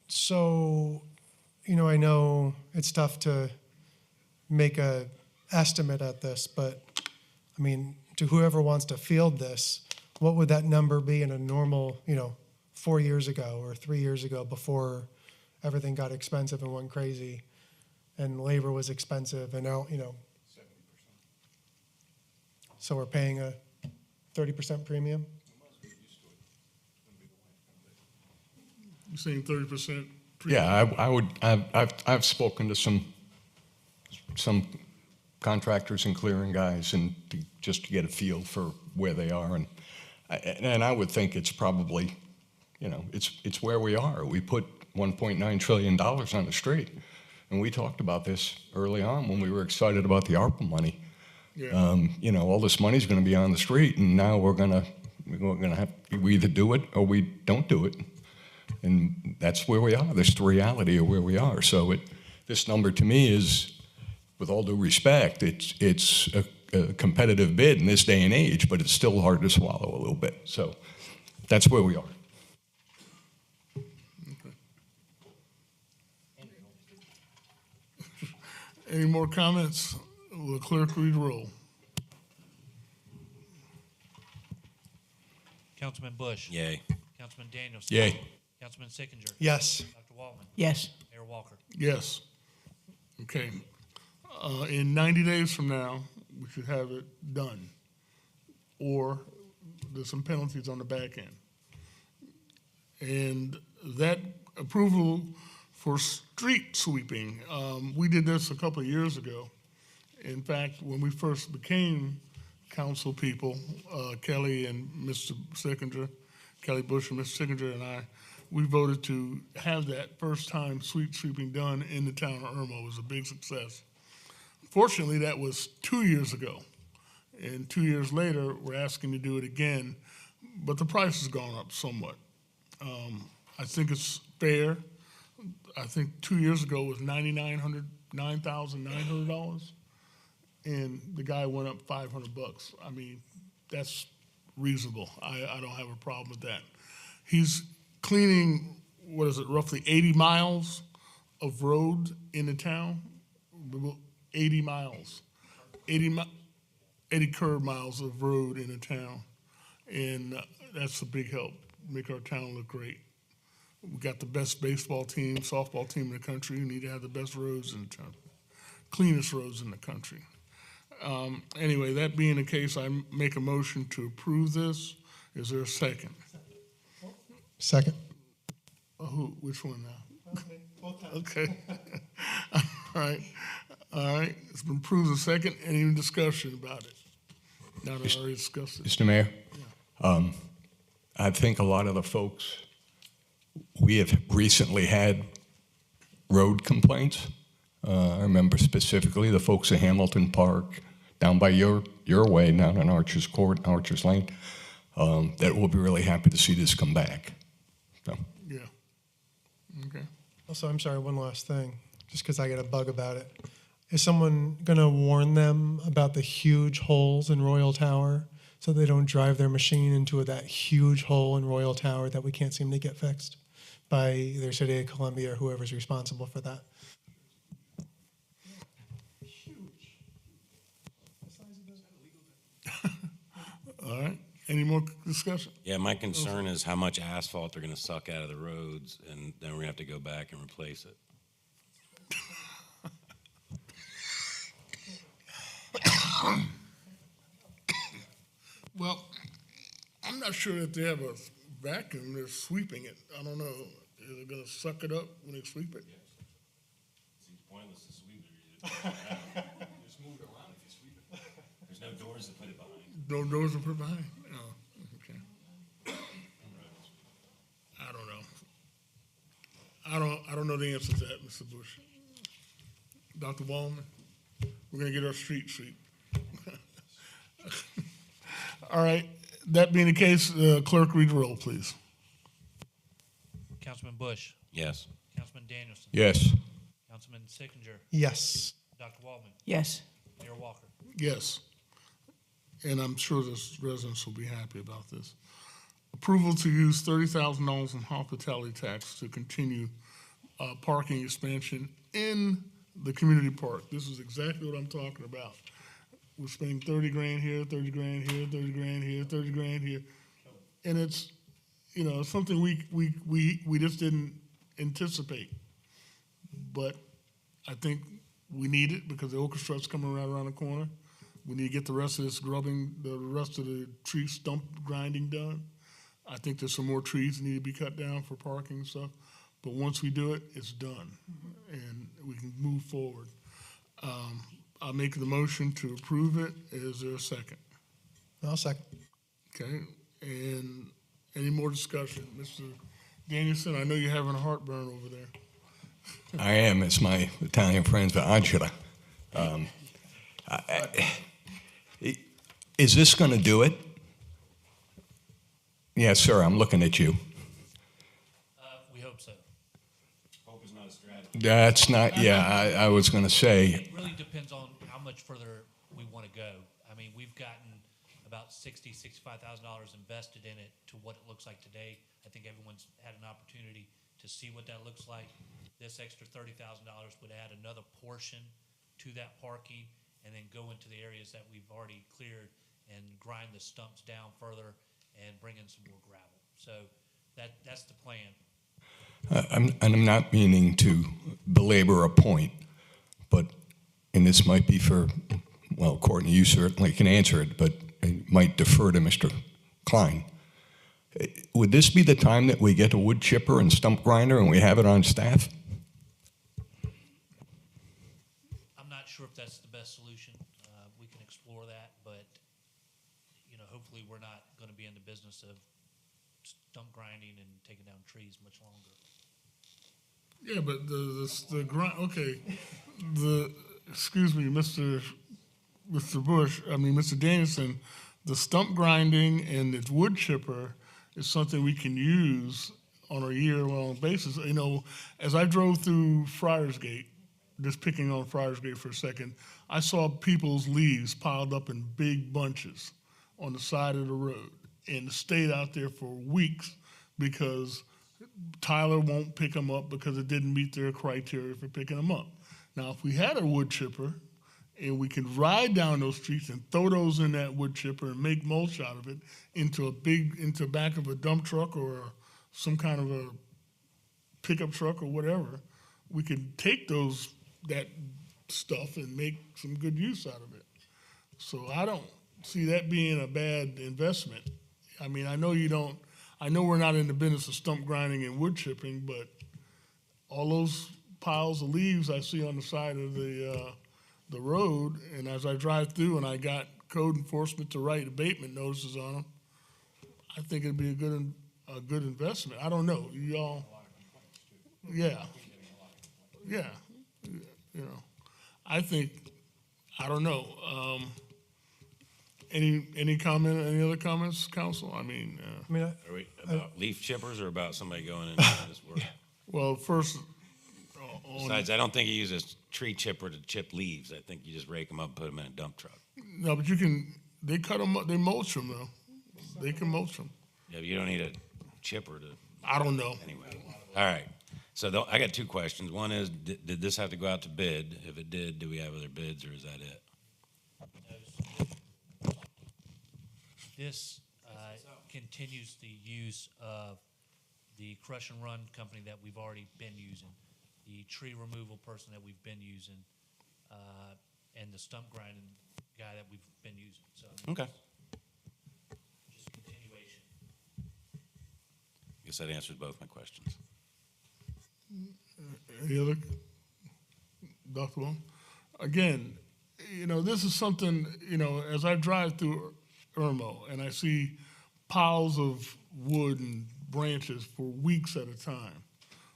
So, I know it's tough to make a estimate at this, but I mean, to whoever wants to field this, what would that number be in a normal, 4 years ago or 3 years ago, before everything got expensive and went crazy and labor was expensive, and now, 70%. So we're paying a 30% premium? You're saying 30%? Yeah, I would. I've spoken to some contractors and clearing guys, and just to get a feel for where they are, and I would think it's probably, it's where we are. We put $1.9 trillion on the street, and we talked about this early on when we were excited about the ARPA money. Yeah. All this money's going to be on the street, and now we're gonna have we either do it or we don't do it, and that's where we are. That's the reality of where we are. So this number to me is, with all due respect, it's a competitive bid in this day and age, but it's still hard to swallow a little bit. So that's where we are. Any more comments? Will the clerk read roll? Councilman Bush. Yay. Councilman Daniels. Yay. Councilman Sickinger. Yes. Dr. Wallman. Yes. Mayor Walker. Yes. Okay. In 90 days from now, we should have it done. Or there's some penalties on the back end. And that approval for street sweeping, we did this a couple of years ago. In fact, when we first became council people, Kelly and Mr. Sickinger, Kelly Bush and Mr. Sickinger and I, we voted to have that first time street sweeping done in the town of Irmo. It was a big success. Fortunately, that was 2 years ago. And 2 years later, we're asking to do it again, but the price has gone up somewhat. I think it's fair. I think 2 years ago was $9,900, and the guy went up $500. I mean, that's reasonable. I don't have a problem with that. He's cleaning, roughly 80 miles of road in the town? 80 miles. 80 curb miles of road in the town. And that's a big help, make our town look great. We got the best baseball team, softball team in the country. We need to have the best roads in the town, cleanest roads in the country. Anyway, that being the case, I make a motion to approve this. Is there a second? Second. Which one now? Okay. All right. It's been approved a second. Any discussion about it? Now that I already discussed it. Mr. Mayor, I think a lot of the folks, we have recently had road complaints. I remember specifically the folks at Hamilton Park, down by your way, down on Archer's Court, Archer's Lane, that will be really happy to see this come back. So. Yeah. Okay. Also, I'm sorry, one last thing, just because I get a bug about it. Is someone going to warn them about the huge holes in Royal Tower so they don't drive their machine into that huge hole in Royal Tower that we can't seem to get fixed by either City of Columbia or whoever's responsible for that? All right. Any more discussion? Yeah, my concern is how much asphalt they're gonna suck out of the roads, and then we're gonna have to go back and replace it. Well, I'm not sure that they have a vacuum. They're sweeping it. I don't know. Is it going to suck it up when they sweep it? Seems pointless to sweep it. Just move it around if you sweep it. There's no doors to put it behind. No doors to put behind? Oh, okay. I don't know. I don't know the answer to that, Mr. Bush. Dr. Wallman, we're going to get our street sweep. All right. That being the case, clerk, read the roll, please. Councilman Bush. Yes. Councilman Danielson. Yes. Councilman Sickinger. Yes. Dr. Waldman. Yes. Mayor Walker. Yes. And I'm sure the residents will be happy about this. Approval to use $30,000 in hospitality tax to continue parking expansion in the community park. This is exactly what I'm talking about. We're spending 30 grand here, 30 grand here, 30 grand here, 30 grand here. And it's, you know, something we just didn't anticipate. But I think we need it because the orchestra's coming right around the corner. We need to get the rest of this grubbing, the rest of the tree stump grinding done. I think there's some more trees that need to be cut down for parking and stuff. But once we do it, it's done. And we can move forward. I'll make the motion to approve it. Is there a second? I'll second. Okay, and any more discussion? Mr. Danielson, I know you're having a heartburn over there. I am. It's my Italian friends, but Angela. Is this going to do it? Yes, sir. I'm looking at you. We hope so. Hope is not a strategy. That's not, yeah, I was going to say, It really depends on how much further we want to go. I mean, we've gotten about $65,000 invested in it to what it looks like today. I think everyone's had an opportunity to see what that looks like. This extra $30,000 would add another portion to that parking and then go into the areas that we've already cleared and grind the stumps down further and bring in some more gravel. So that's the plan. I'm not meaning to belabor a point, but, and this might be for, well, Courtney, you certainly can answer it, but I might defer to Mr. Klein. Would this be the time that we get a wood chipper and stump grinder and we have it on staff? I'm not sure if that's the best solution. We can explore that, but, you know, hopefully we're not going to be in the business of stump grinding and taking down trees much longer. Yeah, but the grind, okay, excuse me, Mr. Danielson, the stump grinding and the wood chipper is something we can use on a year-long basis. You know, as I drove through Friarsgate, just picking on Friarsgate for a second, I saw people's leaves piled up in big bunches on the side of the road and stayed out there for weeks because Tyler won't pick them up because it didn't meet their criteria for picking them up. Now, if we had a wood chipper and we can ride down those streets and throw those in that wood chipper and make mulch out of it into the back of a dump truck or some kind of a pickup truck or whatever, we can take that stuff and make some good use out of it. So I don't see that being a bad investment. I mean, I know we're not in the business of stump grinding and wood chipping, but all those piles of leaves I see on the side of the road, and as I drive through and I got code enforcement to write abatement notices on them, I think it'd be a good investment. I don't know, y'all. Yeah. You know, I don't know. Any comment? Any other comments, council? I mean, Are we about leaf chippers or about somebody going in and doing this work? Well, first. Besides, I don't think you use a tree chipper to chip leaves. I think you just rake them up and put them in a dump truck. No, but they cut them up, they mulch them though. They can mulch them. Yeah, but you don't need a chipper to. I don't know. Anyway, all right. So I got two questions. One is, did this have to go out to bid? If it did, do we have other bids or is that it? This continues the use of the crush and run company that we've already been using, the tree removal person that we've been using, and the stump grinding guy that we've been using. So Okay. just continuation. Guess that answers both my questions. Any other, Dr. Wong? Again, this is something, as I drive through Irmo and I see piles of wood and branches for weeks at a time,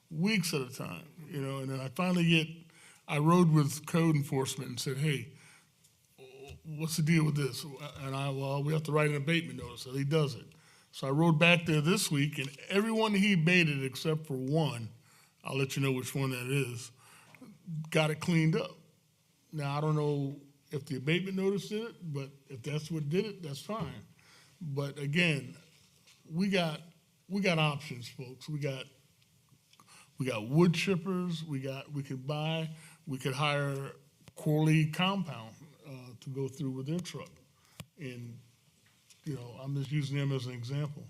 and then I finally I rode with code enforcement and said, hey, what's the deal with this? And we have to write an abatement notice. So he does it. So I rode back there this week, and everyone he abated except for one, I'll let you know which one that is, got it cleaned up. Now, I don't know if the abatement notice did it, but if that's what did it, that's fine. But again, we got options, folks. We got wood chippers. We could hire Corley Compound to go through with their truck. And, I'm just using them as an example,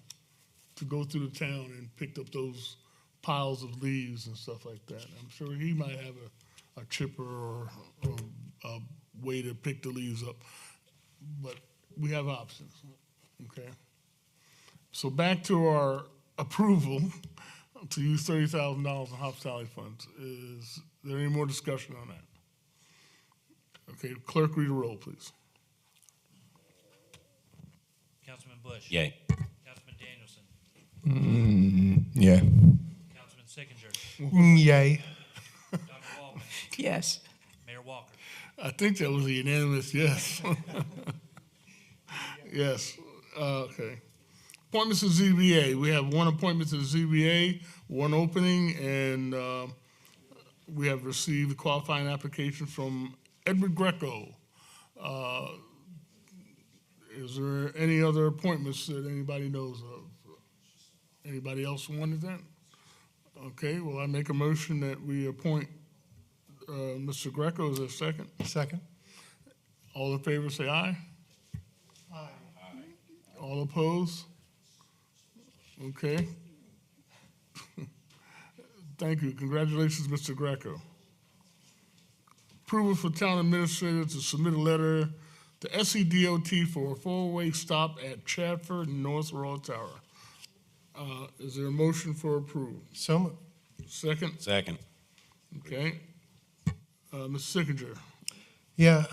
to go through the town and pick up those piles of leaves and stuff like that. I'm sure he might have a chipper or a way to pick the leaves up. But we have options, okay? So back to our approval to use $30,000 in hospitality funds. Is there any more discussion on that? Okay, clerk, read the roll, please. Councilman Bush. Yay. Councilman Danielson. Yeah. Councilman Sickinger. Yay. Dr. Waldman. Yes. Mayor Walker. I think that was a unanimous yes. Yes, okay. Appointments to ZBA. We have one appointment to the ZBA, one opening, and we have received a qualifying application from Edward Greco. Is there any other appointments that anybody knows of? Anybody else wanted that? Okay, well, I make a motion that we appoint Mr. Greco as a second. Second. All in favor, say aye. Aye. All opposed? Okay. Thank you. Congratulations, Mr. Greco. Approval for town administrator to submit a letter to SCDOT for a four-way stop at Chadford and North Royal Tower. Is there a motion for approval? So moved. Second? Second. Okay. Mr. Sickinger. Yeah,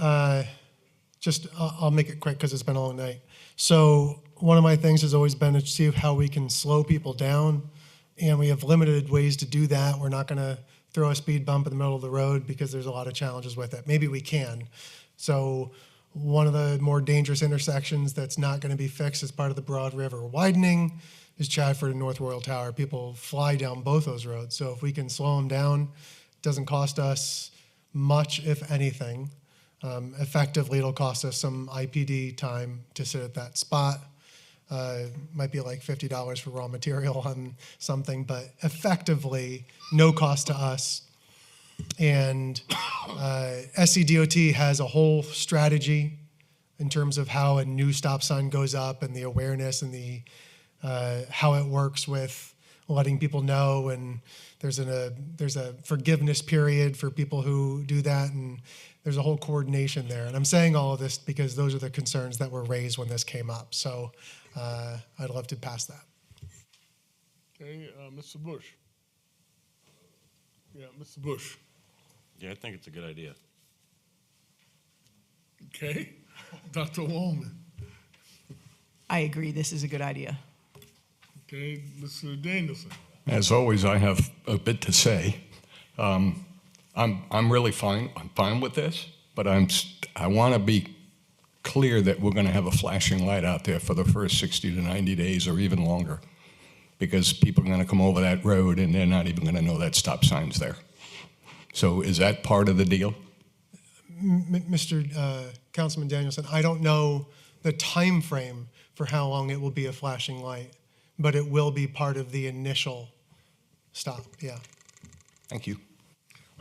I'll make it quick because it's been a long night. So one of my things has always been to see how we can slow people down, and we have limited ways to do that. We're not going to throw a speed bump in the middle of the road because there's a lot of challenges with it. Maybe we can. So one of the more dangerous intersections that's not going to be fixed as part of the Broad River widening is Chadford and North Royal Tower. People fly down both those roads. So if we can slow them down, it doesn't cost us much, if anything. Effectively, it'll cost us some IPD time to sit at that spot. Might be like $50 for raw material on something, but effectively, no cost to us. And SCDOT has a whole strategy in terms of how a new stop sign goes up and the awareness and the how it works with letting people know. And there's a forgiveness period for people who do that, and there's a whole coordination there. And I'm saying all of this because those are the concerns that were raised when this came up. So I'd love to pass that. Okay, Mr. Bush. Yeah, Mr. Bush. Yeah, I think it's a good idea. Okay. Dr. Wallman. I agree, this is a good idea. Okay, Mr. Danielson. As always, I have a bit to say. I'm really fine. I'm fine with this, but I want to be clear that we're going to have a flashing light out there for the first 60 to 90 days or even longer, because people are going to come over that road and they're not even going to know that stop sign's there. So is that part of the deal? Mr. Councilman Danielson, I don't know the time frame for how long it will be a flashing light, but it will be part of the initial stop, yeah. Thank you.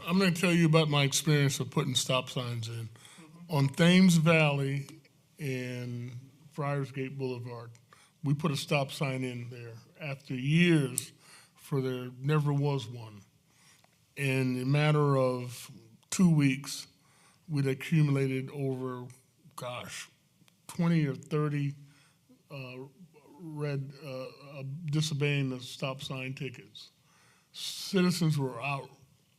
I'm going to tell you about my experience of putting stop signs in. On Thames Valley Friarsgate Boulevard. We put a stop sign in there after years for there never was one. In a matter of 2 weeks, we'd accumulated over, 20 or 30 disobeying the stop sign tickets. Citizens were out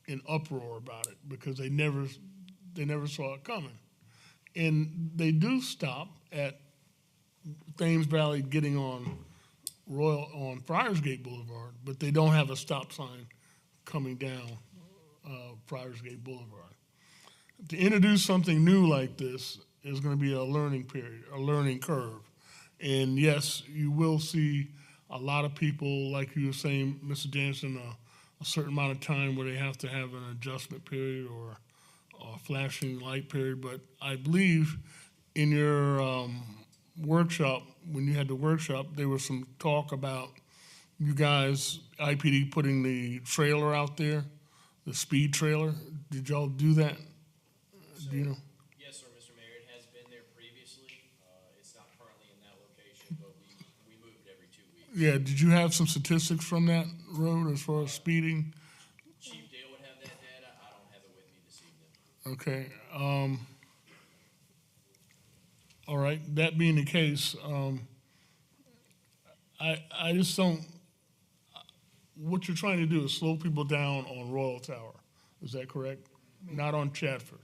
in uproar about it because they never saw it coming. And they do stop at Thames Valley getting on Friarsgate Boulevard, but they don't have a stop sign coming down Friarsgate Boulevard. To introduce something new like this is going to be a learning period, a learning curve. And yes, you will see a lot of people, like you were saying, Mr. Jansen, a certain amount of time where they have to have an adjustment period or a flashing light period. But I believe in your workshop, when you had the workshop, there was some talk about you guys, IPD, putting the trailer out there, the speed trailer. Did y'all do that? Do you know? Yes, sir, Mr. Mayor. It has been there previously. It's not currently in that location, but we move it every 2 weeks. Yeah, did you have some statistics from that road as far as speeding? Chief Dale would have that data. I don't have it with me this evening. Okay. All right, that being the case, I just don't, what you're trying to do is slow people down on Royal Tower. Is that correct? Not on Chatford.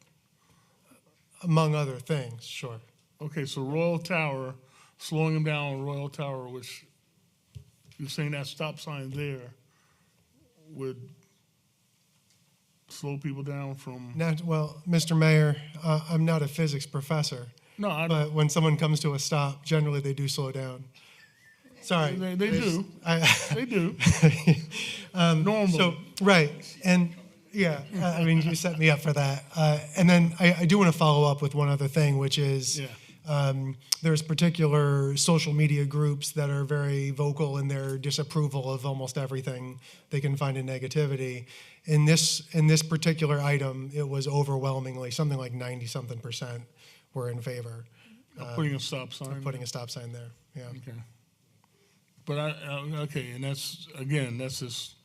Among other things, sure. Okay, so Royal Tower, slowing them down on Royal Tower, which you're saying that stop sign there would slow people down from. Well, Mr. Mayor, I'm not a physics professor. No, I don't. But when someone comes to a stop, generally they do slow down. Sorry. They do. They do. Normally. So, right. And yeah, I mean, you set me up for that. And then I do want to follow up with one other thing, which is there's particular social media groups that are very vocal in their disapproval of almost everything they can find in negativity. In this particular item, it was overwhelmingly, something like 90-something% were in favor. Putting a stop sign? Putting a stop sign there, yeah. Okay. But okay, and that's just,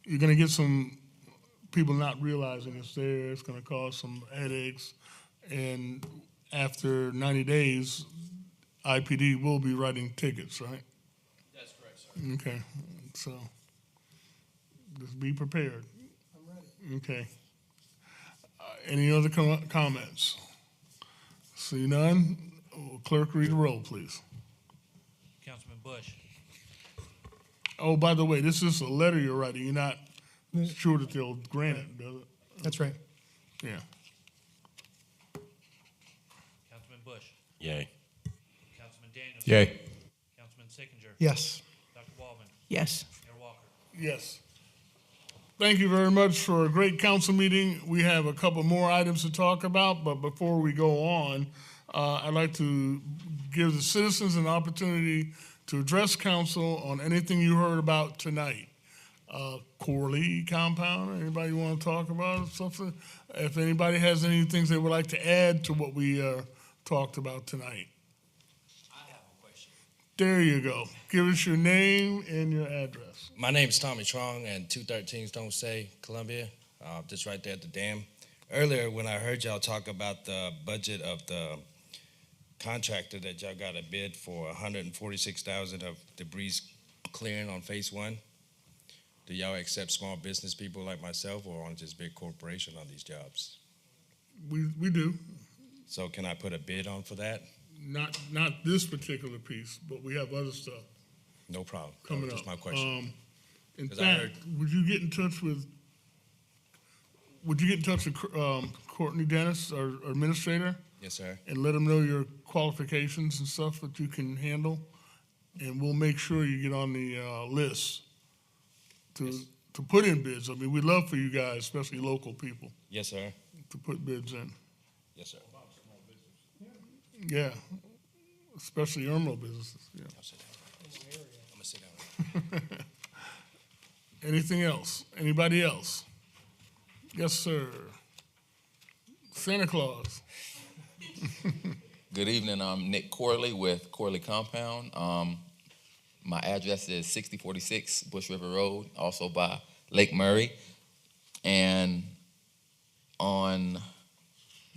you're gonna get some people not realizing it's there, it's gonna cause some headaches, and after 90 days, IPD will be writing tickets, right? That's correct, sir. Okay, so just be prepared. I'm ready. Okay. Any other comments? See none, clerk read the roll, please. Councilman Bush. Oh, by the way, this is a letter you're writing. You're not sure that they'll grant it, does it? That's right. Yeah. Councilman Bush. Yay. Councilman Daniels. Yay. Councilman Sickinger. Yes. Dr. Waldman. Yes. Mayor Walker. Yes. Thank you very much for a great council meeting. We have a couple more items to talk about, but before we go on, I'd like to give the citizens an opportunity to address council on anything you heard about tonight. Corley compound, anybody want to talk about something? If anybody has any things they would like to add to what we talked about tonight. I have a question. There you go. Give us your name and your address. My name is Tommy Trong, and 213 Stone Say, Columbia, just right there at the dam. Earlier, when I heard y'all talk about the budget of the contractor that y'all got a bid for $146,000 of debris clearing on phase one, do y'all accept small business people like myself, or on just big corporation on these jobs? We do. So can I put a bid on for that? Not this particular piece, but we have other stuff. No problem. Coming That's up. my question. In 'Cause I fact, heard- would you get in touch with Courtney Dennis, our administrator, Yes, sir. and let him know your qualifications and stuff that you can handle? And we'll make sure you get on the list to put in bids. I mean, we'd love for you guys, especially local people, Yes, sir. to put bids in. Yes, sir. Yeah, especially Irmo businesses, yeah. I'll sit down. I'm gonna sit down. Anything else? Anybody else? Yes, sir. Santa Claus. Good evening. I'm Nick Corley with Corley Compound. My address is 6046 Bush River Road, also by Lake Murray. And on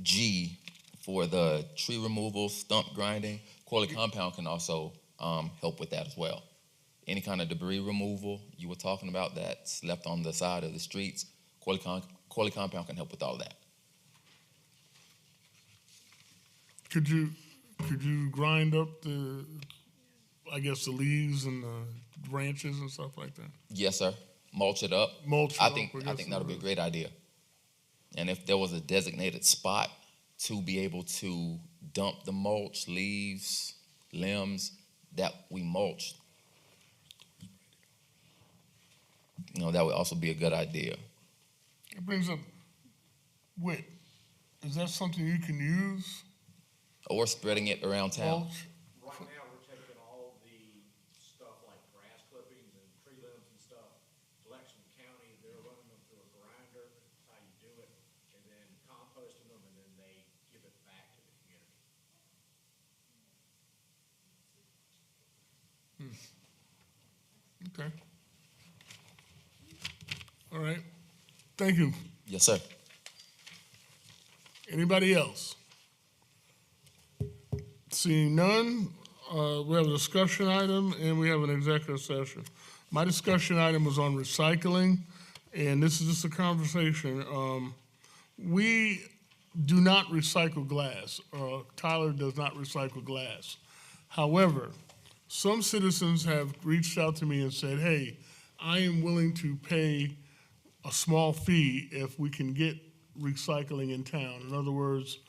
G, for the tree removal, stump grinding, Corley Compound can also help with that as well. Any kind of debris removal you were talking about that's left on the side of the streets, Corley Compound can help with all that. Could you grind up the leaves and the branches and stuff like that? Yes, sir. Mulch it up. I think that'll be a great idea. And if there was a designated spot to be able to dump the mulch, leaves, limbs that we mulched, that would also be a good idea. It brings up wit. Is that something you can use? Or spreading it around town. Mulch? Right now, we're taking all the stuff like grass clippings and tree limbs and stuff to Lexington County. They're running them through a grinder. That's how you do it. And then composting them, and then they give it back to the community. Okay. All right. Thank you. Yes, sir. Anybody else? Seeing none, we have a discussion item and we have an executive session. My discussion item was on recycling, and this is just a conversation. We do not recycle glass. Tyler does not recycle glass. However, some citizens have reached out to me and said, hey, I am willing to pay a small fee if we can get recycling in town. In other words,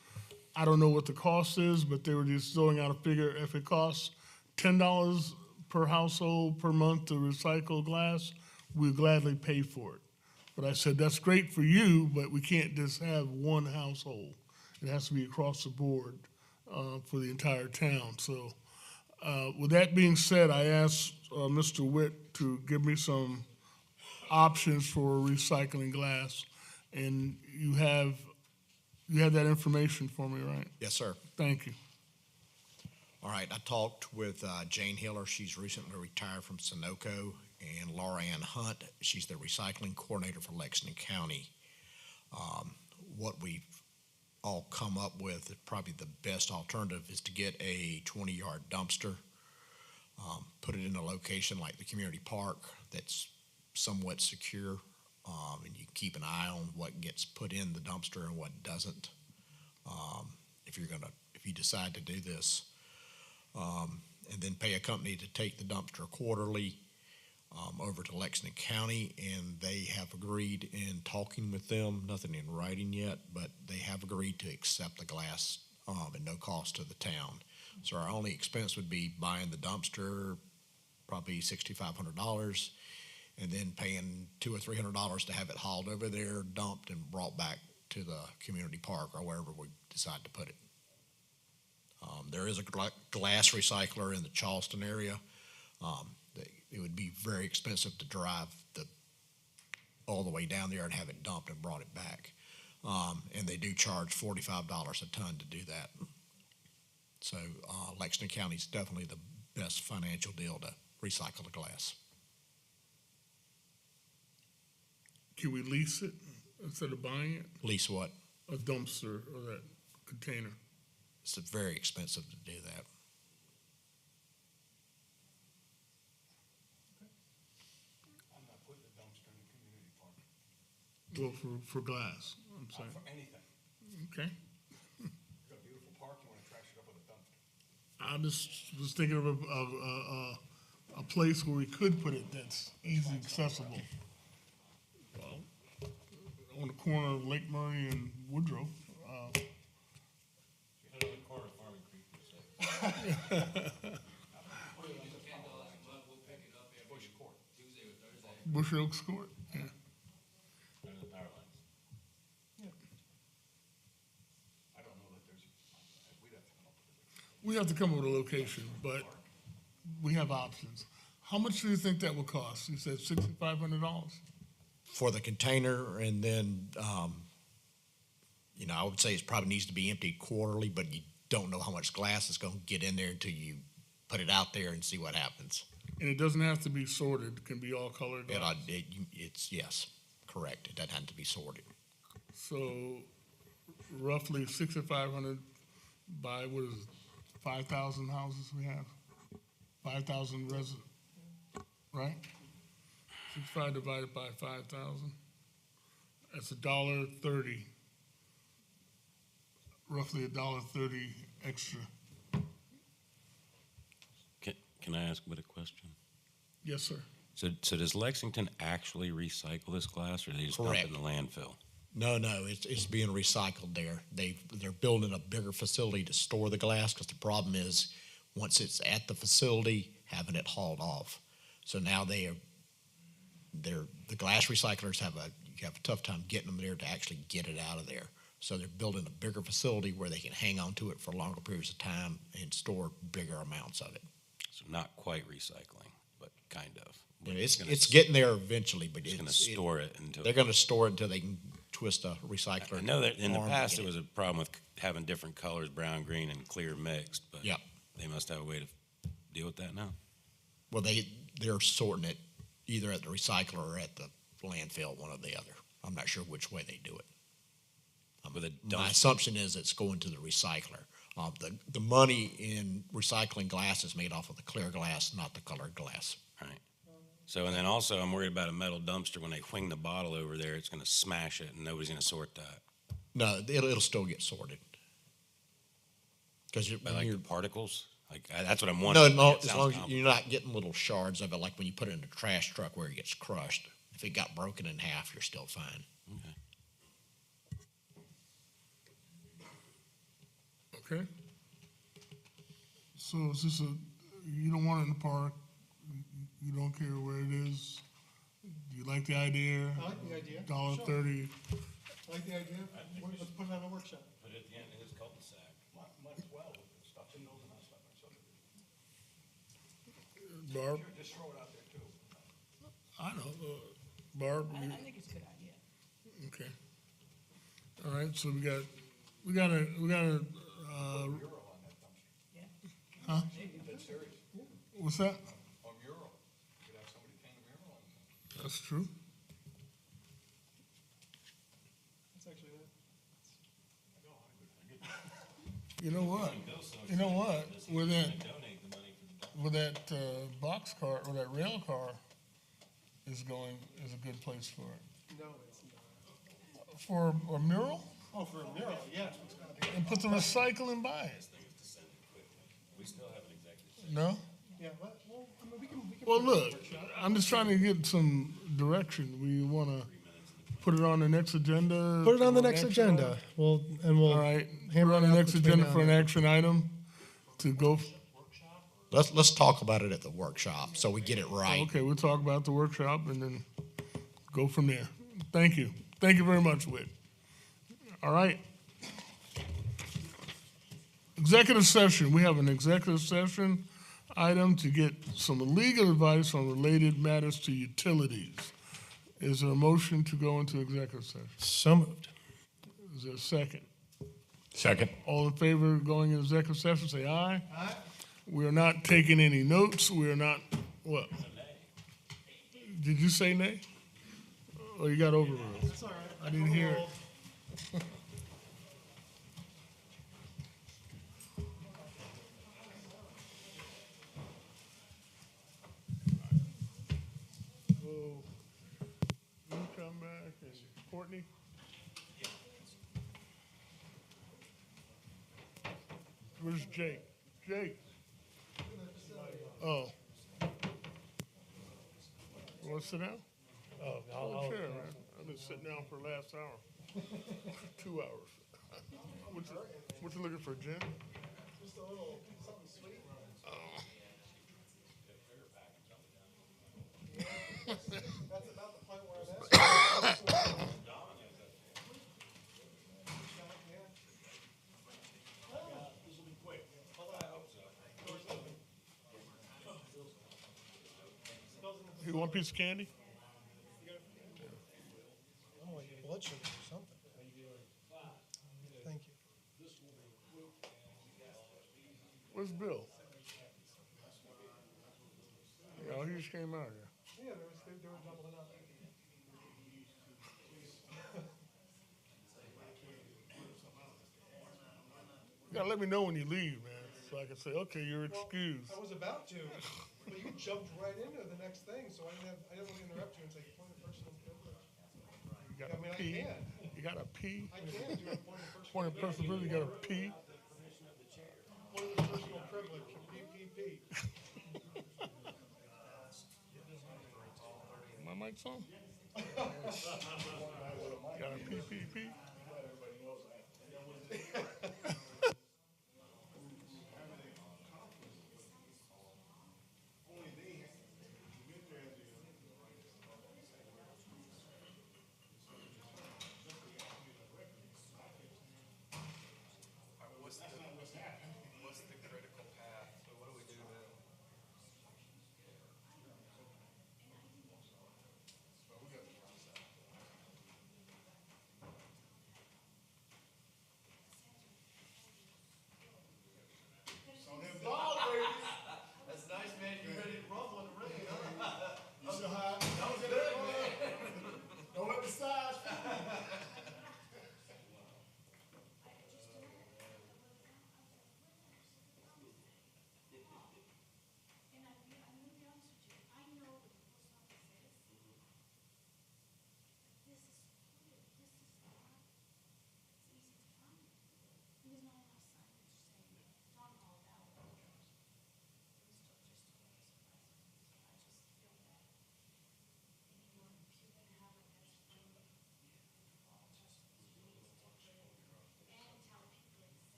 I don't know what the cost is, but they were just throwing out a figure. If it costs $10 per household per month to recycle glass, we'll gladly pay for it. But I said, that's great for you, but we can't just have one household. It has to be across the board for the entire town. So with that being said, I asked Mr. Witt to give me some options for recycling glass. And you have that information for me, right? Yes, sir. Thank you. All right, I talked with Jane Hiller. She's recently retired from Sunoco, and Laura Ann Hunt. She's the recycling coordinator for Lexington County. What we've all come up with, probably the best alternative, is to get a 20-yard dumpster, put it in a location like the community park that's somewhat secure, and you keep an eye on what gets put in the dumpster and what doesn't. If you decide to do this, and then pay a company to take the dumpster quarterly over to Lexington County, and they have agreed in talking with them, nothing in writing yet, but they have agreed to accept the glass at no cost to the town. So our only expense would be buying the dumpster, probably $6,500, and then paying $200 or $300 to have it hauled over there, dumped, and brought back to the community park or wherever we decide to put it. There is a glass recycler in the Charleston area. It would be very expensive to drive all the way down there and have it dumped and brought it back. And they do charge $45 a ton to do that. So Lexington County is definitely the best financial deal to recycle the glass. Can we lease it instead of buying it? Lease what? A dumpster or that container. It's very expensive to do that. I'm not putting a dumpster in the community park. Well, for glass, I'm saying. For anything. Okay. You've got a beautiful park, you want to trash it up with a dumpster. I just was thinking of a place where we could put it that's easily accessible. On the corner of Lake Murray and Woodrow. Bush Oaks Court, yeah. We have to come up with a location, but we have options. How much do you think that will cost? You said $6,500? For the container, and then, I would say it probably needs to be emptied quarterly, but don't know how much glass is going to get in there until you put it out there and see what happens. And it doesn't have to be sorted, it can be all colored glass. It's, yes, correct. It doesn't have to be sorted. So roughly 6,500 by, what is it, 5,000 houses we have? 5,000 residents, right? 65 divided by 5,000. That's $1.30, roughly $1.30 extra. Can I ask with a question? Yes, sir. So does Lexington actually recycle this glass, or do they just dump it in the landfill? No, it's being recycled there. They're building a bigger facility to store the glass, because the problem is, once it's at the facility, having it hauled off. So now the glass recyclers have a tough time getting them there to actually get it out of there. So they're building a bigger facility where they can hang on to it for longer periods of time and store bigger amounts of it. So not quite recycling, but kind of. Yeah, it's getting there eventually, but it's going to store it until they're going to store it until they can twist a recycler. I know that in the arm to past get there it. was a problem with having different colors, brown, green, and clear mixed, but Yep. they must have a way to deal with that now. Well, they're sorting it either at the recycler or at the landfill, one or the other. I'm not sure which way they do it. My assumption is it's going to the recycler. The money in recycling glass is made off of the clear glass, not the colored glass. Right. So, and then also I'm worried about a metal dumpster. When they wing the bottle over there, it's going to smash it and nobody's going to sort that. No, it'll still get sorted. Because the particles? That's what I'm wondering. No, as long as you're not getting little shards of it, like when you put it in a trash truck where it gets crushed. If it got broken in half, you're still fine. Okay. So is this you don't want it in the park, you don't care where it is? Do you like the idea? I like the idea. $1.30. I like the idea. Let's put it on a workshop. Put it at the end of his cul-de-sac. Might as well, with the stuff in those and that stuff. Barb? Just throw it out there too. I know. Barb? I think it's a good idea. Okay. All right, so we got a, huh? What's that? A mural. You could have somebody paint a mural on it. That's true. That's actually it. You know what? Where that box car or that rail car is going is a good place for it. No, it's not. For a mural? Oh, for a mural, yeah. And put the recycling by it. We still have an executive. No? Yeah, well, I mean, we can Well, put it on a look, workshop. I'm just trying to get some direction. We want to put it on the next agenda? Put it on the for an next action agenda. item? All right. hammer Put it on it the out next between agenda now for and an then. action item to go. Let's talk about it at the workshop so we get it right. Okay, we'll talk about the workshop and then go from there. Thank you. Thank you very much, Whit. All right. Executive session. We have an executive session item to get some legal advice on related matters to utilities. Is there a motion to go into executive session? So moved. Is there a second? Second. All in favor of going into executive session, say aye. Aye. We are not taking any notes. We are not, what? Did you say nay? Oh, you got overruled. That's all right. I didn't hear it. So, you come back and Courtney? Where's Jake? Jake? Oh. You want to sit down? Oh, Oh, sure, man. I've been sitting down for the last hour. 2 hours. What you looking for, gin? Just a little something sweet. That's about the point where I'm at. You want a piece of candy? I'm like blood sugar or something. Thank you. Where's Bill? Yeah, he just came out here. Yeah, they were doubling up. You gotta let me know when you leave, man, so I can say, okay, you're excused. I was about to, but you jumped right into the next thing, so I didn't want to interrupt you and say, point of personal privilege. You gotta I mean, I pee. can. You gotta pee. I can do a point of personal Point of personal privilege, you gotta pee. Point of personal privilege, PPP. My mic's on. Got a PPP. What's the critical path? So what do we do now?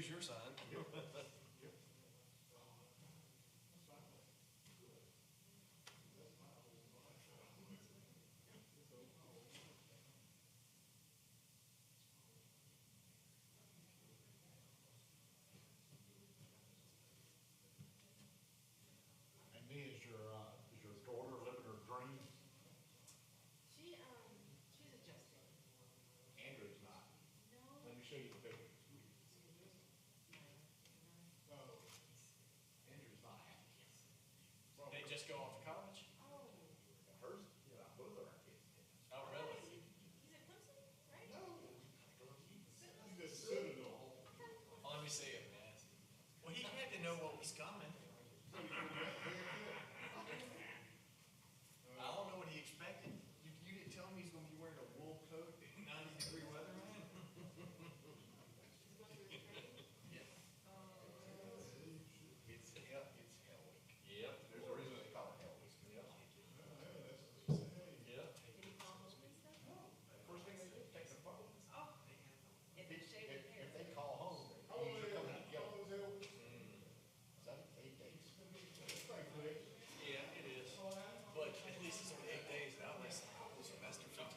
use your sign. And me, is your daughter living her dream? She's adjusting. Andrew's not. Let me show you the picture. No, Andrew's not happy. They just go off to college? Oh. Hers, both of our kids did. Oh, really? He's at Clemson, right? No. He's at Citadel. Oh, let me see it, man. Well, he had to know what was coming. I don't know what he expected. You didn't tell me he's gonna be wearing a wool coat in 90-degree weather, man? It's hell week. Yep. There's a reason they call it hell week. Yep. Did he call home and stuff? First thing they do, take the phone. Oh. If they're shaving hair. If they call home, they usually come to get them. 7, 8 days. Yeah, it is. But at least it's only 8 days now, unless the whole semester for you.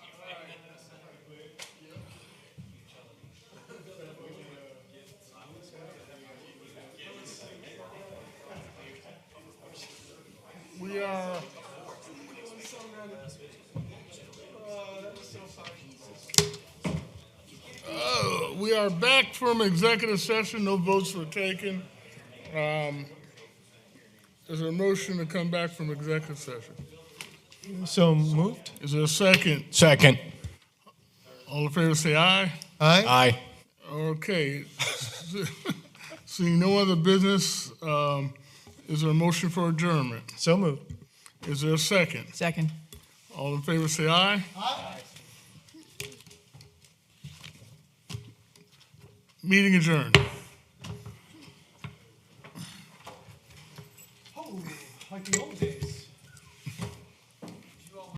We are, we are back from executive session. No votes were taken. Is there a motion to come back from executive session? So moved. Is there a second? Second. All in favor say aye. Aye. Aye. Okay. Seeing no other business, is there a motion for adjournment? So moved. Is there a second? Second. All in favor say aye. Aye. Meeting adjourned. Oh, like the old days.